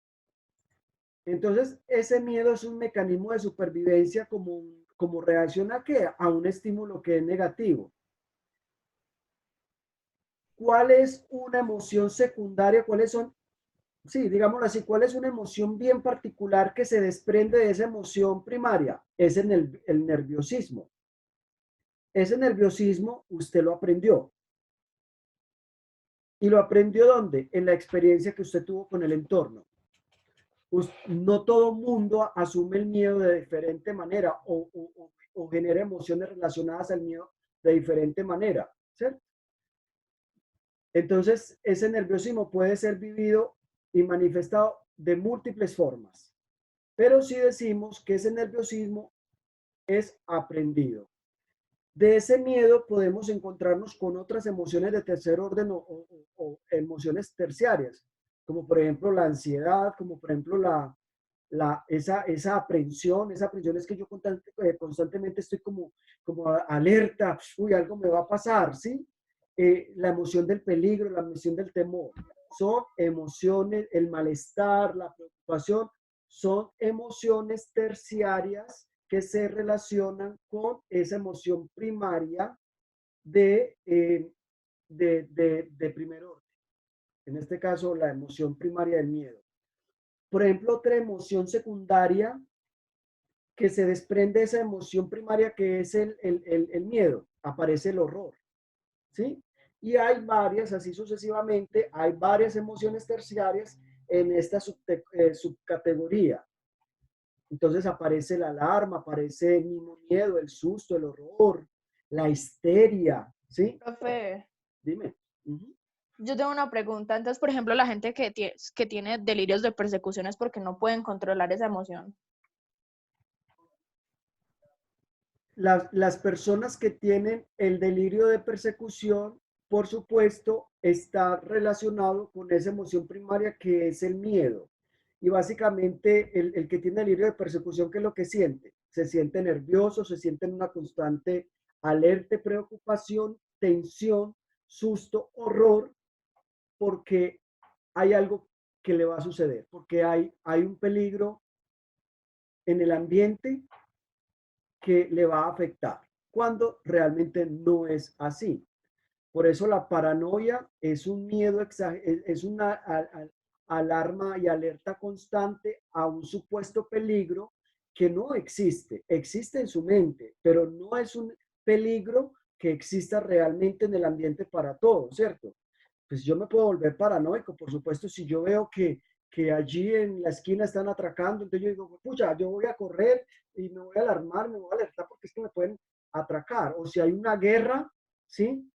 Entonces, ese miedo es un mecanismo de supervivencia como reacción a ¿qué? A un estímulo que es negativo. ¿Cuál es una emoción secundaria? ¿Cuáles son? Sí, digámoslo así, ¿cuál es una emoción bien particular que se desprende de esa emoción primaria? Es el nerviosismo. Ese nerviosismo usted lo aprendió. ¿Y lo aprendió dónde? En la experiencia que usted tuvo con el entorno. No todo mundo asume el miedo de diferente manera o genera emociones relacionadas al miedo de diferente manera, ¿cierto? Entonces, ese nerviosismo puede ser vivido y manifestado de múltiples formas, pero sí decimos que ese nerviosismo es aprendido. De ese miedo podemos encontrarnos con otras emociones de tercer orden o emociones terciarias, como por ejemplo la ansiedad, como por ejemplo esa aprensión. Esa aprensión es que yo constantemente estoy como alerta, uy, algo me va a pasar, ¿sí? La emoción del peligro, la emoción del temor, son emociones, el malestar, la preocupación, son emociones terciarias que se relacionan con esa emoción primaria de primer orden. En este caso, la emoción primaria del miedo. Por ejemplo, otra emoción secundaria que se desprende de esa emoción primaria que es el miedo, aparece el horror, ¿sí? Y hay varias, así sucesivamente, hay varias emociones terciarias en esta subcategoría. Entonces aparece la alarma, aparece el mismo miedo, el susto, el horror, la histeria, ¿sí? Profe, Dime. yo tengo una pregunta. Entonces, por ejemplo, la gente que tiene delirios de persecución es porque no pueden controlar esa emoción. Las personas que tienen el delirio de persecución, por supuesto, está relacionado con esa emoción primaria que es el miedo. Y básicamente el que tiene delirio de persecución, ¿qué es lo que siente? Se siente nervioso, se siente en una constante alerta, preocupación, tensión, susto, horror, porque hay algo que le va a suceder, porque hay un peligro en el ambiente que le va a afectar, cuando realmente no es así. Por eso la paranoia es un miedo, es una alarma y alerta constante a un supuesto peligro que no existe. Existe en su mente, pero no es un peligro que exista realmente en el ambiente para todos, ¿cierto? Pues yo me puedo volver paranoico, por supuesto, si yo veo que allí en la esquina están atracando, entonces yo digo, pucha, yo voy a correr y me voy a alarmar, me voy a alertar porque es que me pueden atracar. O si hay una guerra, ¿sí?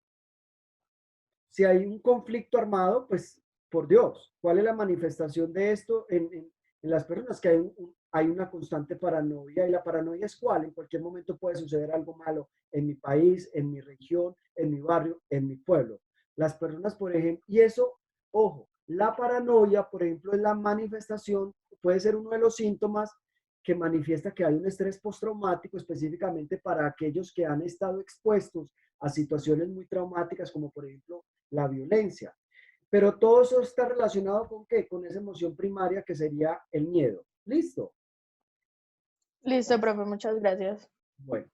Si hay un conflicto armado, pues, por Dios, ¿cuál es la manifestación de esto en las personas? Que hay una constante paranoia. ¿Y la paranoia es cuál? En cualquier momento puede suceder algo malo en mi país, en mi región, en mi barrio, en mi pueblo. Las personas, por ejemplo, y eso, ojo, la paranoia, por ejemplo, es la manifestación, puede ser uno de los síntomas que manifiesta que hay un estrés postraumático específicamente para aquellos que han estado expuestos a situaciones muy traumáticas, como por ejemplo la violencia. Pero todo eso está relacionado con ¿qué? Con esa emoción primaria que sería el miedo. ¿Listo? Listo, profe, muchas gracias. Bueno,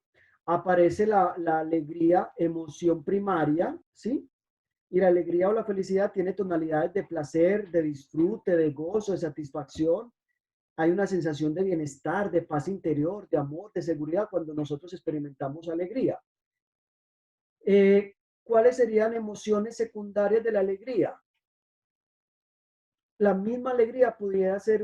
aparece la alegría, emoción primaria, ¿sí? Y la alegría o la felicidad tiene tonalidades de placer, de disfrute, de gozo, de satisfacción. Hay una sensación de bienestar, de paz interior, de amor, de seguridad cuando nosotros experimentamos alegría. ¿Cuáles serían emociones secundarias de la alegría? La misma alegría pudiera ser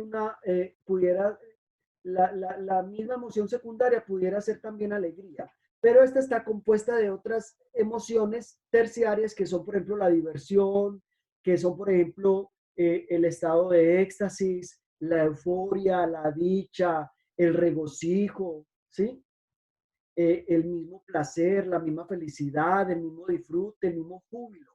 la misma emoción secundaria pudiera ser también alegría, pero esta está compuesta de otras emociones terciarias que son, por ejemplo, la diversión, que son, por ejemplo, el estado de éxtasis, la euforia, la dicha, el regocijo, ¿sí? El mismo placer, la misma felicidad, el mismo disfrute, el mismo júbilo.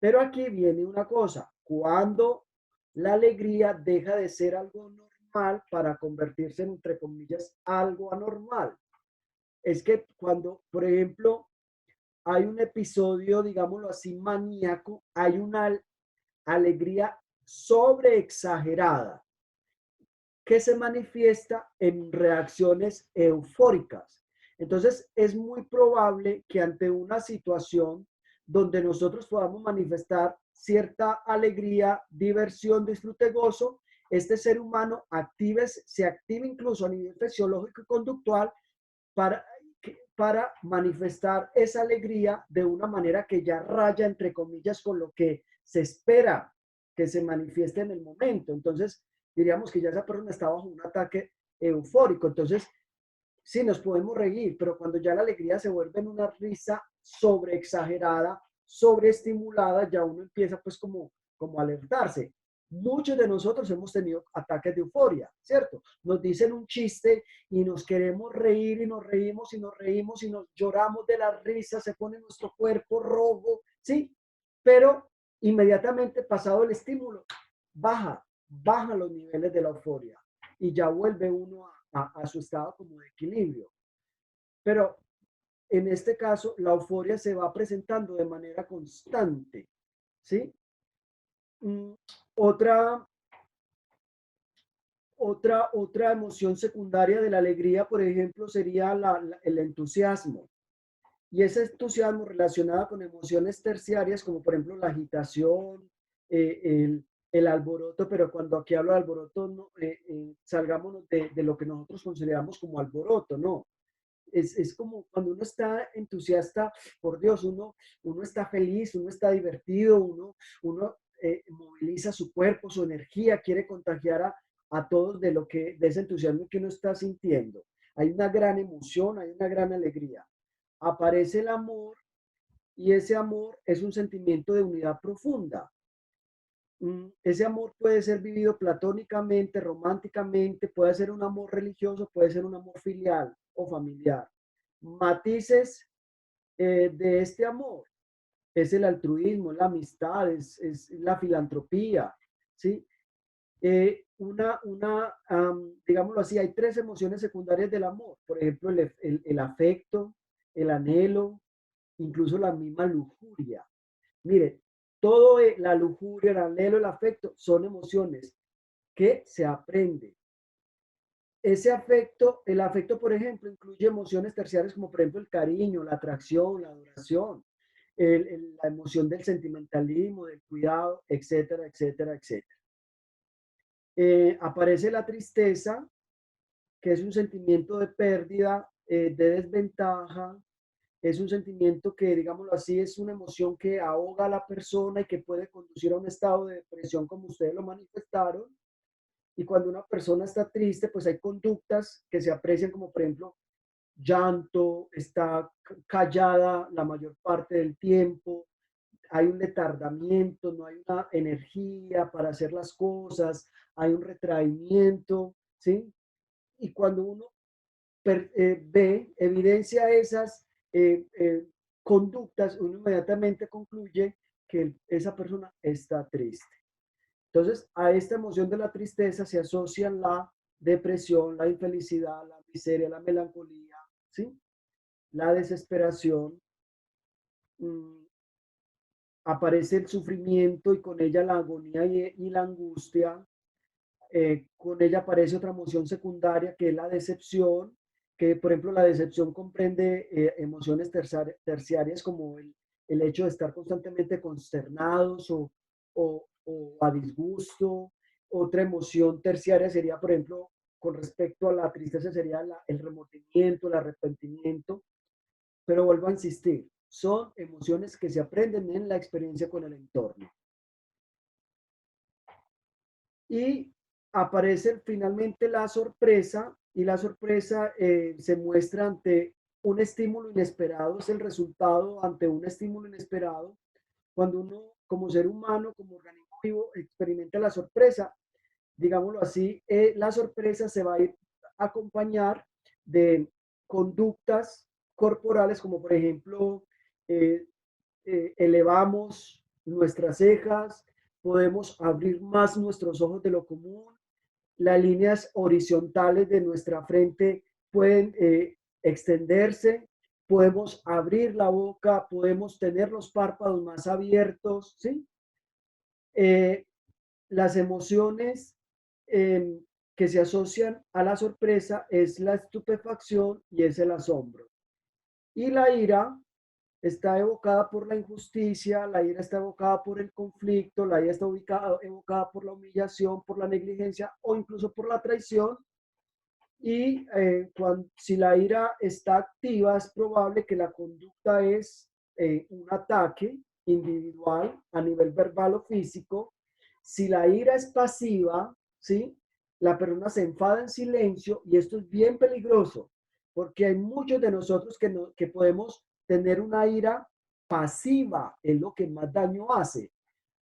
Pero aquí viene una cosa, cuando la alegría deja de ser algo normal para convertirse en, entre comillas, algo anormal. Es que cuando, por ejemplo, hay un episodio, digámoslo así, maníaco, hay una alegría sobreexagerada que se manifiesta en reacciones eufóricas. Entonces, es muy probable que ante una situación donde nosotros podamos manifestar cierta alegría, diversión, disfrute, gozo, este ser humano se active incluso a nivel fisiológico y conductual para manifestar esa alegría de una manera que ya raya, entre comillas, con lo que se espera que se manifieste en el momento. Entonces, diríamos que ya esa persona está bajo un ataque eufórico. Entonces, sí, nos podemos reír, pero cuando ya la alegría se vuelve en una risa sobreexagerada, sobreestimulada, ya uno empieza pues como a alertarse. Muchos de nosotros hemos tenido ataques de euforia, ¿cierto? Nos dicen un chiste y nos queremos reír y nos reímos y nos reímos y nos lloramos de la risa, se pone nuestro cuerpo rojo, ¿sí? Pero inmediatamente pasado el estímulo, baja los niveles de la euforia y ya vuelve uno a su estado como de equilibrio. Pero en este caso, la euforia se va presentando de manera constante, ¿sí? Otra emoción secundaria de la alegría, por ejemplo, sería el entusiasmo. Y ese entusiasmo relacionado con emociones terciarias, como por ejemplo la agitación, el alboroto, pero cuando aquí hablo de alboroto, no, salgámonos de lo que nosotros consideramos como alboroto, ¿no? Es como cuando uno está entusiasta, por Dios, uno está feliz, uno está divertido, uno moviliza su cuerpo, su energía, quiere contagiar a todos de ese entusiasmo que uno está sintiendo. Hay una gran emoción, hay una gran alegría. Aparece el amor y ese amor es un sentimiento de unidad profunda. Ese amor puede ser vivido platónicamente, románticamente, puede ser un amor religioso, puede ser un amor filial o familiar. Matices de este amor es el altruismo, la amistad, es la filantropía, ¿sí? Digámoslo así, hay 3 emociones secundarias del amor, por ejemplo, el afecto, el anhelo, incluso la misma lujuria. Mire, todo la lujuria, el anhelo, el afecto son emociones que se aprenden. Ese afecto, el afecto, por ejemplo, incluye emociones terciarias como por ejemplo el cariño, la atracción, la adoración, la emoción del sentimentalismo, del cuidado, etcétera, etcétera, etcétera. Aparece la tristeza, que es un sentimiento de pérdida, de desventaja, es un sentimiento que, digámoslo así, es una emoción que ahoga a la persona y que puede conducir a un estado de depresión como ustedes lo manifestaron. Y cuando una persona está triste, pues hay conductas que se aprecian como, por ejemplo, llanto, está callada la mayor parte del tiempo, hay un retardamiento, no hay una energía para hacer las cosas, hay un retraimiento, ¿sí? Y cuando uno evidencia esas conductas, uno inmediatamente concluye que esa persona está triste. Entonces, a esta emoción de la tristeza se asocian la depresión, la infelicidad, la miseria, la melancolía, ¿sí? La desesperación. Aparece el sufrimiento y con ella la agonía y la angustia. Con ella aparece otra emoción secundaria que es la decepción, que por ejemplo la decepción comprende emociones terciarias como el hecho de estar constantemente consternados o a disgusto, Otra emoción terciaria sería, por ejemplo, con respecto a la tristeza, sería el remordimiento, el arrepentimiento. Pero vuelvo a insistir, son emociones que se aprenden en la experiencia con el entorno. Y aparece finalmente la sorpresa, y la sorpresa se muestra ante un estímulo inesperado, es el resultado ante un estímulo inesperado. Cuando uno, como ser humano, como organismo vivo, experimenta la sorpresa, digámoslo así, la sorpresa se va a ir a acompañar de conductas corporales, como por ejemplo, elevamos nuestras cejas, podemos abrir más nuestros ojos de lo común, las líneas horizontales de nuestra frente pueden extenderse, podemos abrir la boca, podemos tener los párpados más abiertos, ¿sí? Las emociones que se asocian a la sorpresa es la estupefacción y es el asombro. Y la ira está evocada por la injusticia, la ira está evocada por el conflicto, la ira está evocada por la humillación, por la negligencia o incluso por la traición. Y si la ira está activa, es probable que la conducta es un ataque individual a nivel verbal o físico. Si la ira es pasiva, ¿sí? La persona se enfada en silencio y esto es bien peligroso porque hay muchos de nosotros que podemos tener una ira pasiva, es lo que más daño hace.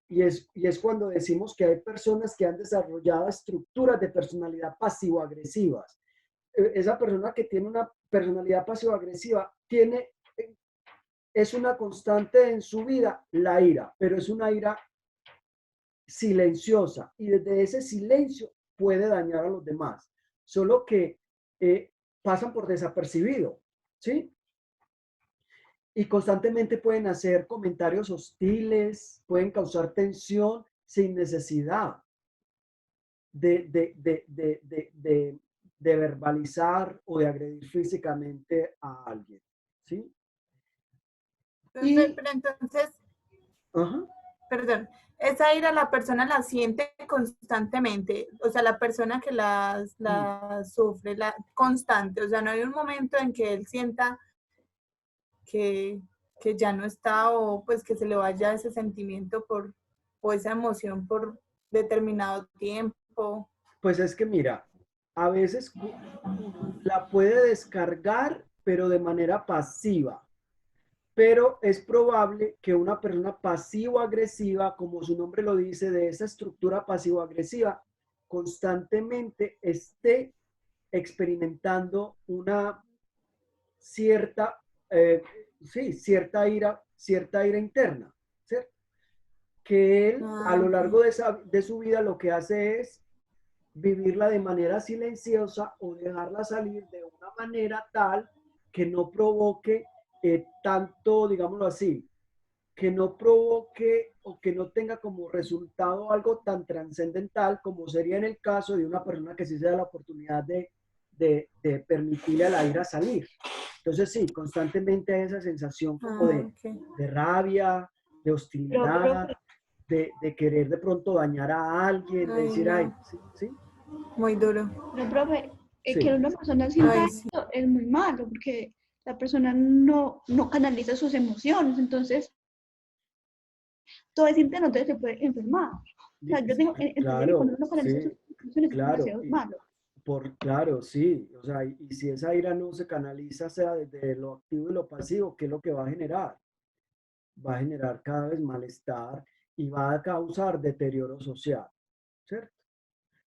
Y es cuando decimos que hay personas que han desarrollado estructuras de personalidad pasivo-agresivas. Esa persona que tiene una personalidad pasivo-agresiva es una constante en su vida, la ira, pero es una ira silenciosa y desde ese silencio puede dañar a los demás, solo que pasan por desapercibido, ¿sí? Y constantemente pueden hacer comentarios hostiles, pueden causar tensión sin necesidad de verbalizar o de agredir físicamente a alguien, ¿sí? Pero entonces, Ajá. perdón, esa ira la persona la siente constantemente, o sea, la persona que la sufre, constante, o sea, no hay un momento en que él sienta que ya no está o pues que se le vaya ese sentimiento o esa emoción por determinado tiempo. Pues es que mira, a veces la puede descargar, pero de manera pasiva. Pero es probable que una persona pasivo-agresiva, como su nombre lo dice, de esa estructura pasivo-agresiva, constantemente esté experimentando una cierta, cierta ira interna, ¿cierto? Que él a lo largo de su vida lo que hace es vivirla de manera silenciosa o dejarla salir de una manera tal que no provoque tanto, digámoslo así, que no provoque o que no tenga como resultado algo tan trascendental como sería en el caso de una persona que sí se da la oportunidad de permitirle a la ira salir. Entonces sí, constantemente hay esa sensación como de rabia, de hostilidad, de querer de pronto dañar a alguien, de decir, ay, ¿sí? Muy duro. Pero, profe, Sí. que una persona sienta esto es muy malo, porque la persona no canaliza sus emociones, entonces todo ese interno se puede enfermar. O sea, yo tengo entendido que cuando uno canaliza sus emociones es demasiado malo. Claro, sí. O sea, y si esa ira no se canaliza, sea desde lo activo y lo pasivo, ¿qué es lo que va a generar? Va a generar cada vez malestar y va a causar deterioro social, ¿cierto?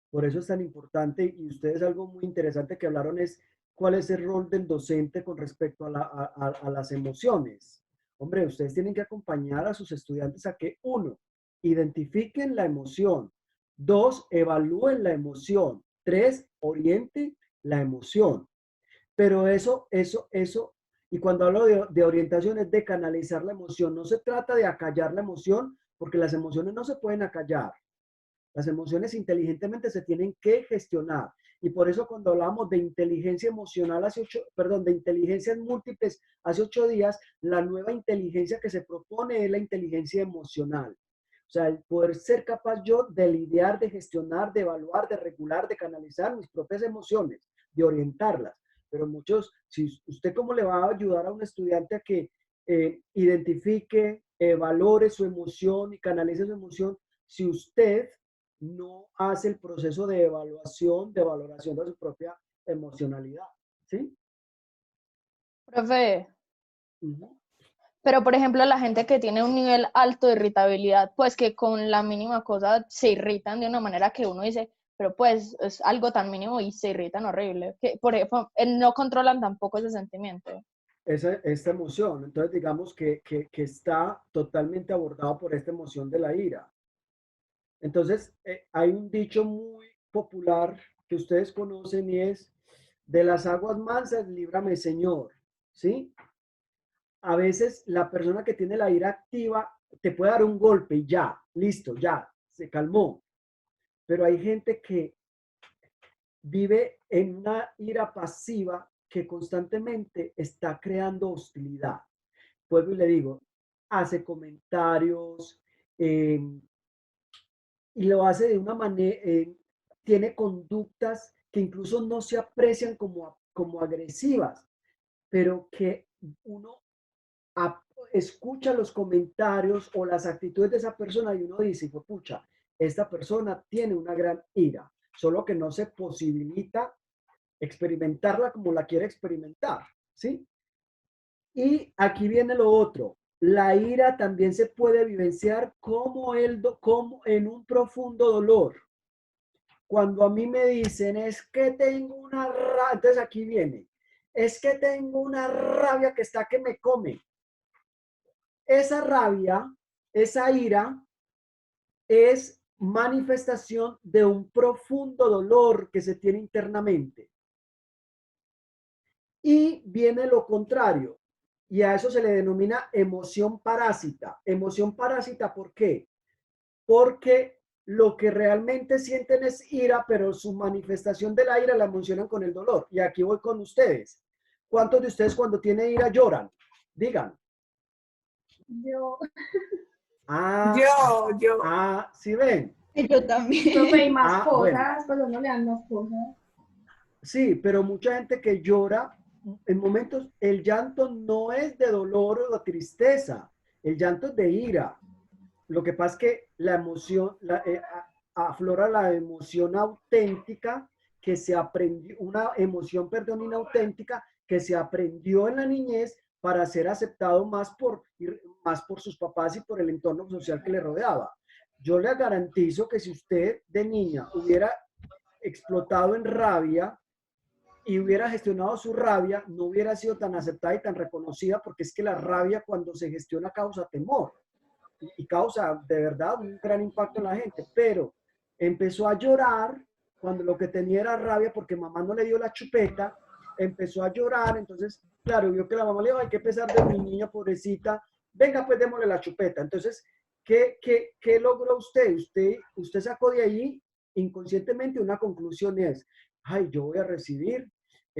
Por eso es tan importante, y ustedes algo muy interesante que hablaron es cuál es el rol del docente con respecto a las emociones. Hombre, ustedes tienen que acompañar a sus estudiantes a que, uno, identifiquen la emoción, dos, evalúen la emoción, tres, orienten la emoción. Pero y cuando hablo de orientación es de canalizar la emoción, no se trata de acallar la emoción, porque las emociones no se pueden acallar. Las emociones inteligentemente se tienen que gestionar. Y por eso cuando hablamos de inteligencia emocional de inteligencias múltiples hace 8 días, la nueva inteligencia que se propone es la inteligencia emocional. O sea, el poder ser capaz yo de lidiar, de gestionar, de evaluar, de regular, de canalizar mis propias emociones, de orientarlas. Pero muchos, si usted cómo le va a ayudar a un estudiante a que identifique, valore su emoción y canalice su emoción, si usted no hace el proceso de evaluación, de valoración de su propia emocionalidad, ¿sí? Profe, Ujú. pero por ejemplo la gente que tiene un nivel alto de irritabilidad, pues que con la mínima cosa se irritan de una manera que uno dice, pero pues es algo tan mínimo y se irritan horrible, que por ejemplo no controlan tampoco ese sentimiento. Esta emoción, entonces digamos que está totalmente abordado por esta emoción de la ira. Entonces, hay un dicho muy popular que ustedes conocen y es, de las aguas mansas, líbrame, Señor, ¿sí? A veces la persona que tiene la ira activa te puede dar un golpe y ya, listo, ya, se calmó. Pero hay gente que vive en una ira pasiva que constantemente está creando hostilidad. Vuelvo y le digo, hace comentarios, eh, y lo hace de una manera, tiene conductas que incluso no se aprecian como agresivas, pero que uno escucha los comentarios o las actitudes de esa persona y uno dice, pues pucha, esta persona tiene una gran ira, solo que no se posibilita experimentarla como la quiere experimentar, ¿sí? Y aquí viene lo otro. La ira también se puede vivenciar como en un profundo dolor. Cuando a mí me dicen, es que tengo una rabia, entonces aquí viene, es que tengo una rabia que está que me come. Esa rabia, esa ira, es manifestación de un profundo dolor que se tiene internamente. Y viene lo contrario, y a eso se le denomina emoción parásita. Emoción parásita, ¿por qué? Porque lo que realmente sienten es ira, pero su manifestación de la ira la emocionan con el dolor. Y aquí voy con ustedes. ¿Cuántos de ustedes cuando tiene ira lloran? Digan. Yo. ¿Sí ven? Yo también. Profe, y más Bueno. cosas, pues uno le dan más cosas. Sí, pero mucha gente que llora, en momentos, el llanto no es de dolor o de tristeza, el llanto es de ira. Lo que pasa es que la emoción, aflora la emoción auténtica que se aprendió, una emoción, perdón, inauténtica que se aprendió en la niñez para ser aceptado más por sus papás y por el entorno social que le rodeaba. Yo le garantizo que si usted de niña hubiera explotado en rabia y hubiera gestionado su rabia, no hubiera sido tan aceptada y tan reconocida, porque es que la rabia cuando se gestiona causa temor y causa de verdad un gran impacto en la gente, pero empezó a llorar cuando lo que tenía era rabia porque mamá no le dio la chupeta, empezó a llorar, entonces, claro, vio que la mamá le dijo, ay, qué pesar de mi niña, pobrecita, venga, pues démosle la chupeta. Entonces, ¿qué logró usted? Usted sacó de ahí inconscientemente una conclusión es, ay, yo voy a recibir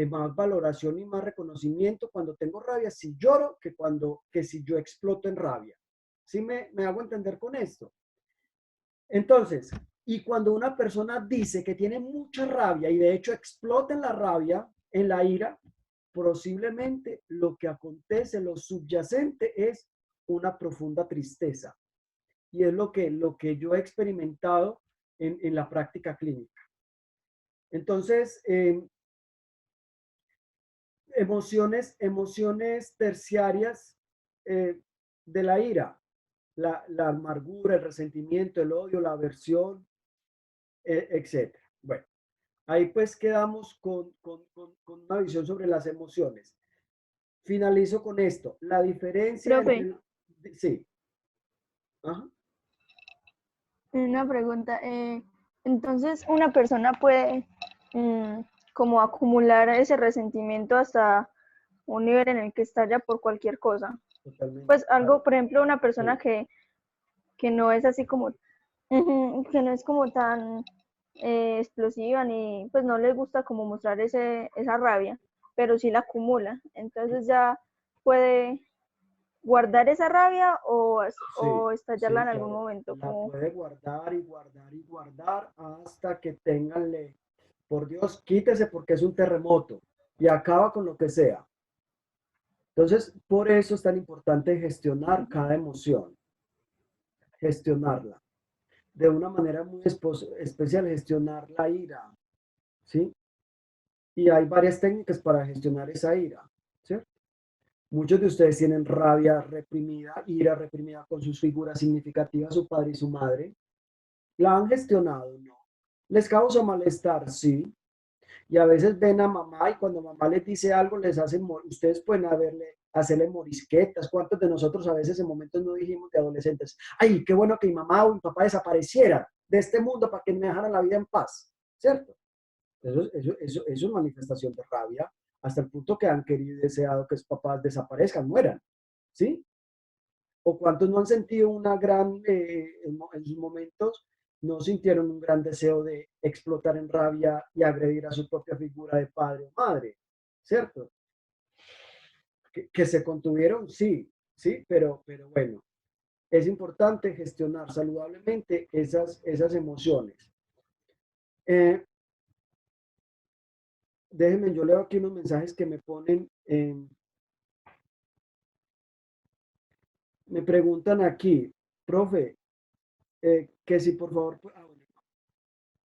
más valoración y más reconocimiento cuando tengo rabia si lloro que si yo exploto en rabia. ¿Sí me hago entender con esto? Entonces, y cuando una persona dice que tiene mucha rabia y de hecho explota en la rabia, en la ira, posiblemente lo que acontece, lo subyacente es una profunda tristeza. Y es lo que yo he experimentado en la práctica clínica. Entonces, emociones terciarias de la ira, la amargura, el resentimiento, el odio, la aversión, etc. Bueno, ahí pues quedamos con una visión sobre las emociones. Finalizo con esto. La diferencia Profe. entre... Sí. Ajá. Una pregunta. Entonces, una persona puede como acumular ese resentimiento hasta un nivel en el que estalla por cualquier cosa. Totalmente. Pues algo, por ejemplo, una persona que no es así como, que no es como tan explosiva ni, pues no le gusta como mostrar esa rabia, pero sí la acumula. Entonces ya puede guardar esa rabia o Sí, estallarla sí, en algún claro. momento. La Como, puede guardar y guardar y guardar hasta que tenganle, por Dios, quítese porque es un terremoto y acaba con lo que sea. Entonces, por eso es tan importante gestionar cada emoción, gestionarla. De una manera muy especial, gestionar la ira, ¿sí? Y hay varias técnicas para gestionar esa ira, ¿cierto? Muchos de ustedes tienen rabia reprimida, ira reprimida con sus figuras significativas, su padre y su madre. ¿La han gestionado? No. ¿Les causa malestar? Sí. Y a veces ven a mamá y cuando mamá les dice algo, les hacen, ustedes pueden hacerle morisquetas. ¿Cuántos de nosotros a veces en momentos no dijimos de adolescentes, ay, qué bueno que mi mamá o mi papá desaparecieran de este mundo para que me dejaran la vida en paz? ¿Cierto? Eso es una manifestación de rabia hasta el punto que han querido y deseado que sus papás desaparezcan, mueran. ¿Sí? ¿O cuántos no han sentido una gran, en sus momentos, no sintieron un gran deseo de explotar en rabia y agredir a su propia figura de padre o madre? ¿Cierto? Que se contuvieron, sí, sí, pero bueno, es importante gestionar saludablemente esas emociones. Déjenme, yo leo aquí unos mensajes que me ponen, me preguntan aquí, profe, que si por favor, bueno,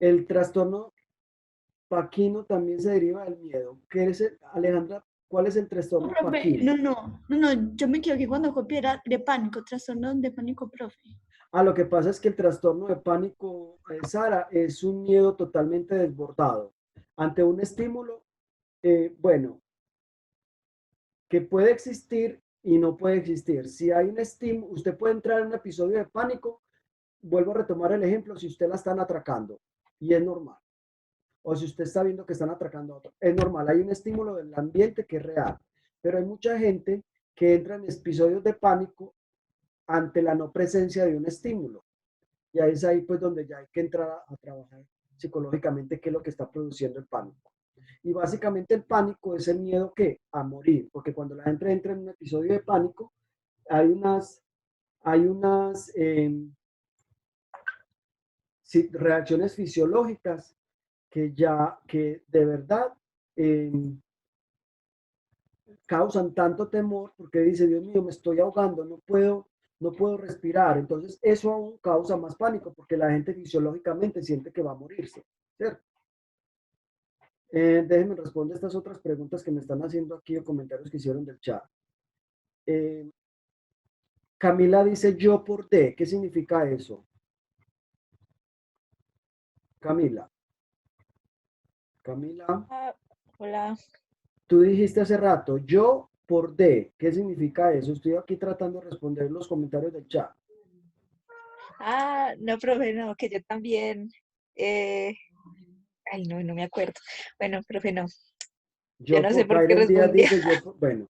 el trastorno paquino también se deriva del miedo. Alejandra, ¿cuál es el No, trastorno profe, paquino? no, yo me equivoqué cuando copié, era de pánico, trastorno de pánico, profe. Ah, lo que pasa es que el trastorno de pánico, Sara, es un miedo totalmente desbordado ante un estímulo, bueno, que puede existir y no puede existir. Si hay un estímulo, usted puede entrar en un episodio de pánico, vuelvo a retomar el ejemplo, si usted la están atracando y es normal. O si usted está viendo que están atracando a otro. Es normal, hay un estímulo del ambiente que es real, pero hay mucha gente que entra en episodios de pánico ante la no presencia de un estímulo. Y ahí es ahí pues donde ya hay que entrar a trabajar psicológicamente qué es lo que está produciendo el pánico. Y básicamente el pánico es el miedo que a morir, porque cuando la gente entra en un episodio de pánico, hay unas reacciones fisiológicas que de verdad eh, causan tanto temor porque dice, Dios mío, me estoy ahogando, no puedo respirar. Entonces eso aún causa más pánico porque la gente fisiológicamente siente que va a morirse, ¿cierto? Déjenme responder estas otras preguntas que me están haciendo aquí o comentarios que hicieron del chat. Camila dice yo por D. ¿Qué significa eso? Camila. Camila. Hola. Tú dijiste hace rato, yo por D. ¿Qué significa eso? Estoy aquí tratando de responder los comentarios del chat. No, profe, no, que yo también. Ay, no me acuerdo. Bueno, profe, no. Yo no sé por qué Byron Díaz respondía. dice bueno.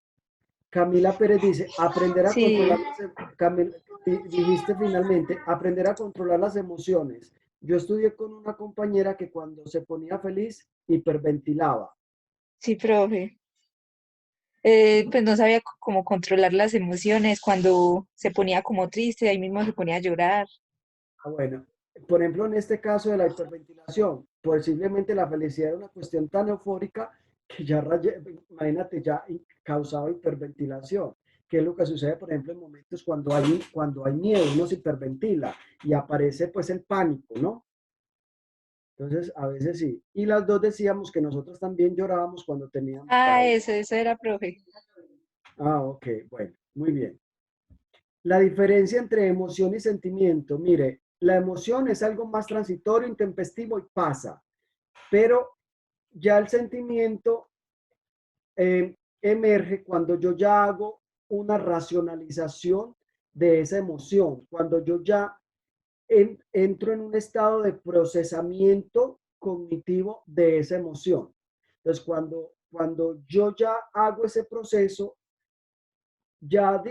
Camila Pérez dice, aprender a Sí, controlar dijiste finalmente, aprender a controlar las emociones. Yo estudié con una compañera que cuando se ponía feliz, hiperventilaba. sí, profe. Pues no sabía cómo controlar las emociones cuando se ponía como triste, ahí mismo se ponía a llorar. Bueno, por ejemplo, en este caso de la hiperventilación, posiblemente la felicidad era una cuestión tan eufórica que ya, imagínate, ya causaba hiperventilación, que es lo que sucede, por ejemplo, en momentos cuando hay miedo, uno se hiperventila y aparece pues el pánico, ¿no? Entonces, a veces sí. Y las dos decíamos que nosotros también llorábamos cuando teníamos rabia. Eso era, profe. Ok, bueno, muy bien. La diferencia entre emoción y sentimiento, mire, la emoción es algo más transitorio, intempestivo y pasa, pero ya el sentimiento emerge cuando yo ya hago una racionalización de esa emoción, cuando yo ya entro en un estado de procesamiento cognitivo de esa emoción. Entonces, cuando yo ya hago ese proceso, ya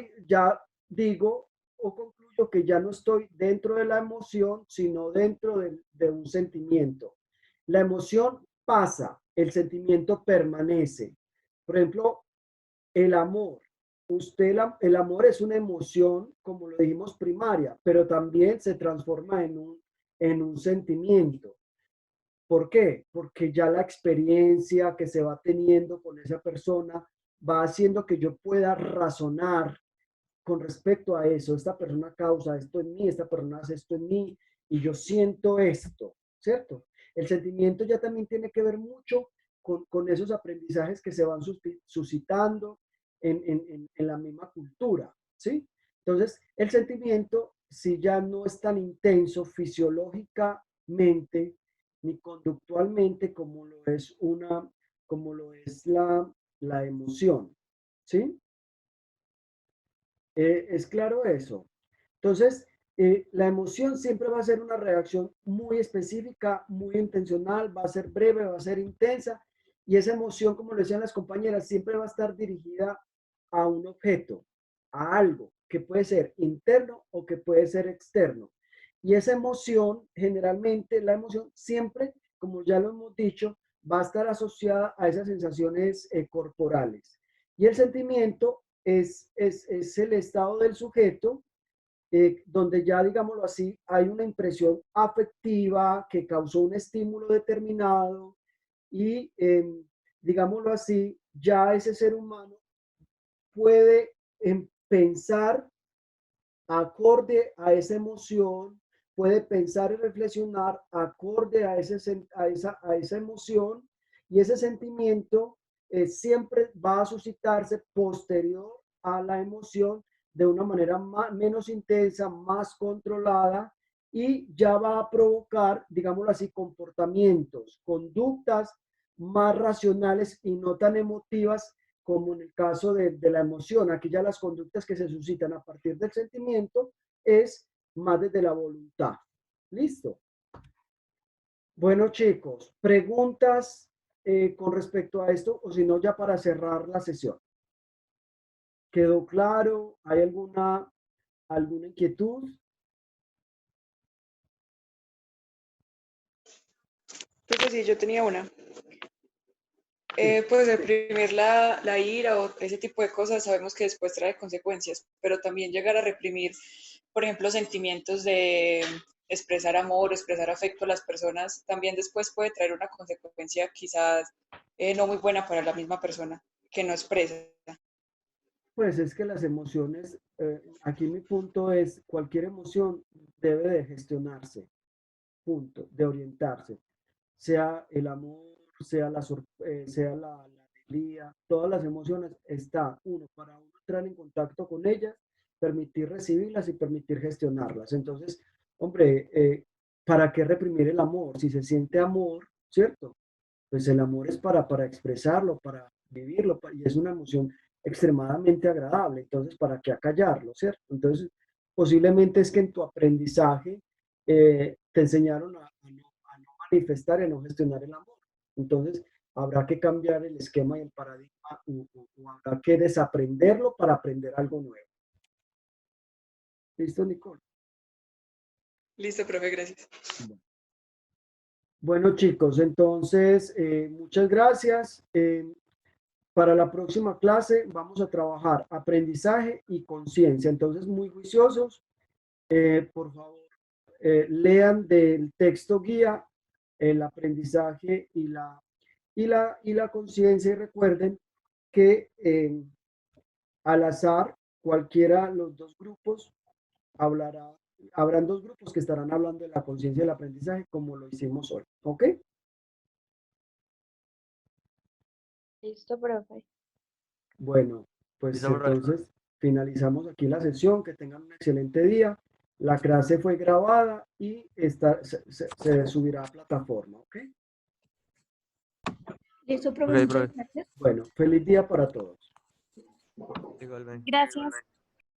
digo o concluyo que ya no estoy dentro de la emoción, sino dentro de un sentimiento. La emoción pasa, el sentimiento permanece. Por ejemplo, el amor. el amor es una emoción, como lo dijimos, primaria, pero también se transforma en un sentimiento. ¿Por qué? Porque ya la experiencia que se va teniendo con esa persona va haciendo que yo pueda razonar con respecto a eso. Esta persona causa esto en mí, esta persona hace esto en mí y yo siento esto, ¿cierto? El sentimiento ya también tiene que ver mucho con esos aprendizajes que se van suscitando en la misma cultura, ¿sí? Entonces, el sentimiento, si ya no es tan intenso fisiológicamente ni conductualmente como lo es la emoción, ¿sí? ¿Es claro eso? Entonces, la emoción siempre va a ser una reacción muy específica, muy intencional, va a ser breve, va a ser intensa, y esa emoción, como le decían las compañeras, siempre va a estar dirigida a un objeto, a algo que puede ser interno o que puede ser externo. Y esa emoción, generalmente, la emoción siempre, como ya lo hemos dicho, va a estar asociada a esas sensaciones corporales. Y el sentimiento es el estado del sujeto donde ya, digámoslo así, hay una impresión afectiva que causó un estímulo determinado y, digámoslo así, ya ese ser humano puede pensar acorde a esa emoción, puede pensar y reflexionar acorde a esa emoción, y ese sentimiento siempre va a suscitarse posterior a la emoción de una manera menos intensa, más controlada, y ya va a provocar, digámoslo así, comportamientos, conductas más racionales y no tan emotivas como en el caso de la emoción. Aquí ya las conductas que se suscitan a partir del sentimiento es más desde la voluntad. ¿Listo? Bueno, chicos, preguntas con respecto a esto, o si no, ya para cerrar la sesión. ¿Quedó claro? ¿Hay alguna inquietud? Pues sí, yo tenía una. Pues reprimir la ira o ese tipo de cosas sabemos que después trae consecuencias, pero también llegar a reprimir, por ejemplo, sentimientos de expresar amor o expresar afecto a las personas, también después puede traer una consecuencia quizás no muy buena para la misma persona que no expresa. Pues es que las emociones, aquí mi punto es, cualquier emoción debe de gestionarse, punto, de orientarse, sea el amor, sea la alegría, todas las emociones está uno para uno entrar en contacto con ellas, permitir recibirlas y permitir gestionarlas. Entonces, hombre, ¿para qué reprimir el amor? Si se siente amor, ¿cierto? Pues el amor es para expresarlo, para vivirlo, y es una emoción extremadamente agradable. Entonces, ¿para qué acallarlo, cierto? Entonces, posiblemente es que en tu aprendizaje te enseñaron a no manifestar y a no gestionar el amor. Entonces, habrá que cambiar el esquema y el paradigma o habrá que desaprenderlo para aprender algo nuevo. ¿Listo, Nicole? Listo, profe, gracias. Bueno, chicos, entonces, muchas gracias. Para la próxima clase vamos a trabajar aprendizaje y conciencia. Entonces, muy juiciosos. Por favor, lean del texto guía el aprendizaje y la conciencia, y recuerden que al azar, cualquiera de los dos grupos habrán dos grupos que estarán hablando de la conciencia y el aprendizaje como lo hicimos hoy. ¿Ok? Listo, profe. Bueno, pues Listo, profe. entonces finalizamos aquí la sesión. Que tengan un excelente día. La clase fue grabada y se subirá a plataforma. ¿Ok? Listo, profe, Ok, muchas profe. gracias. Bueno, feliz día para todos. Igualmente. Gracias.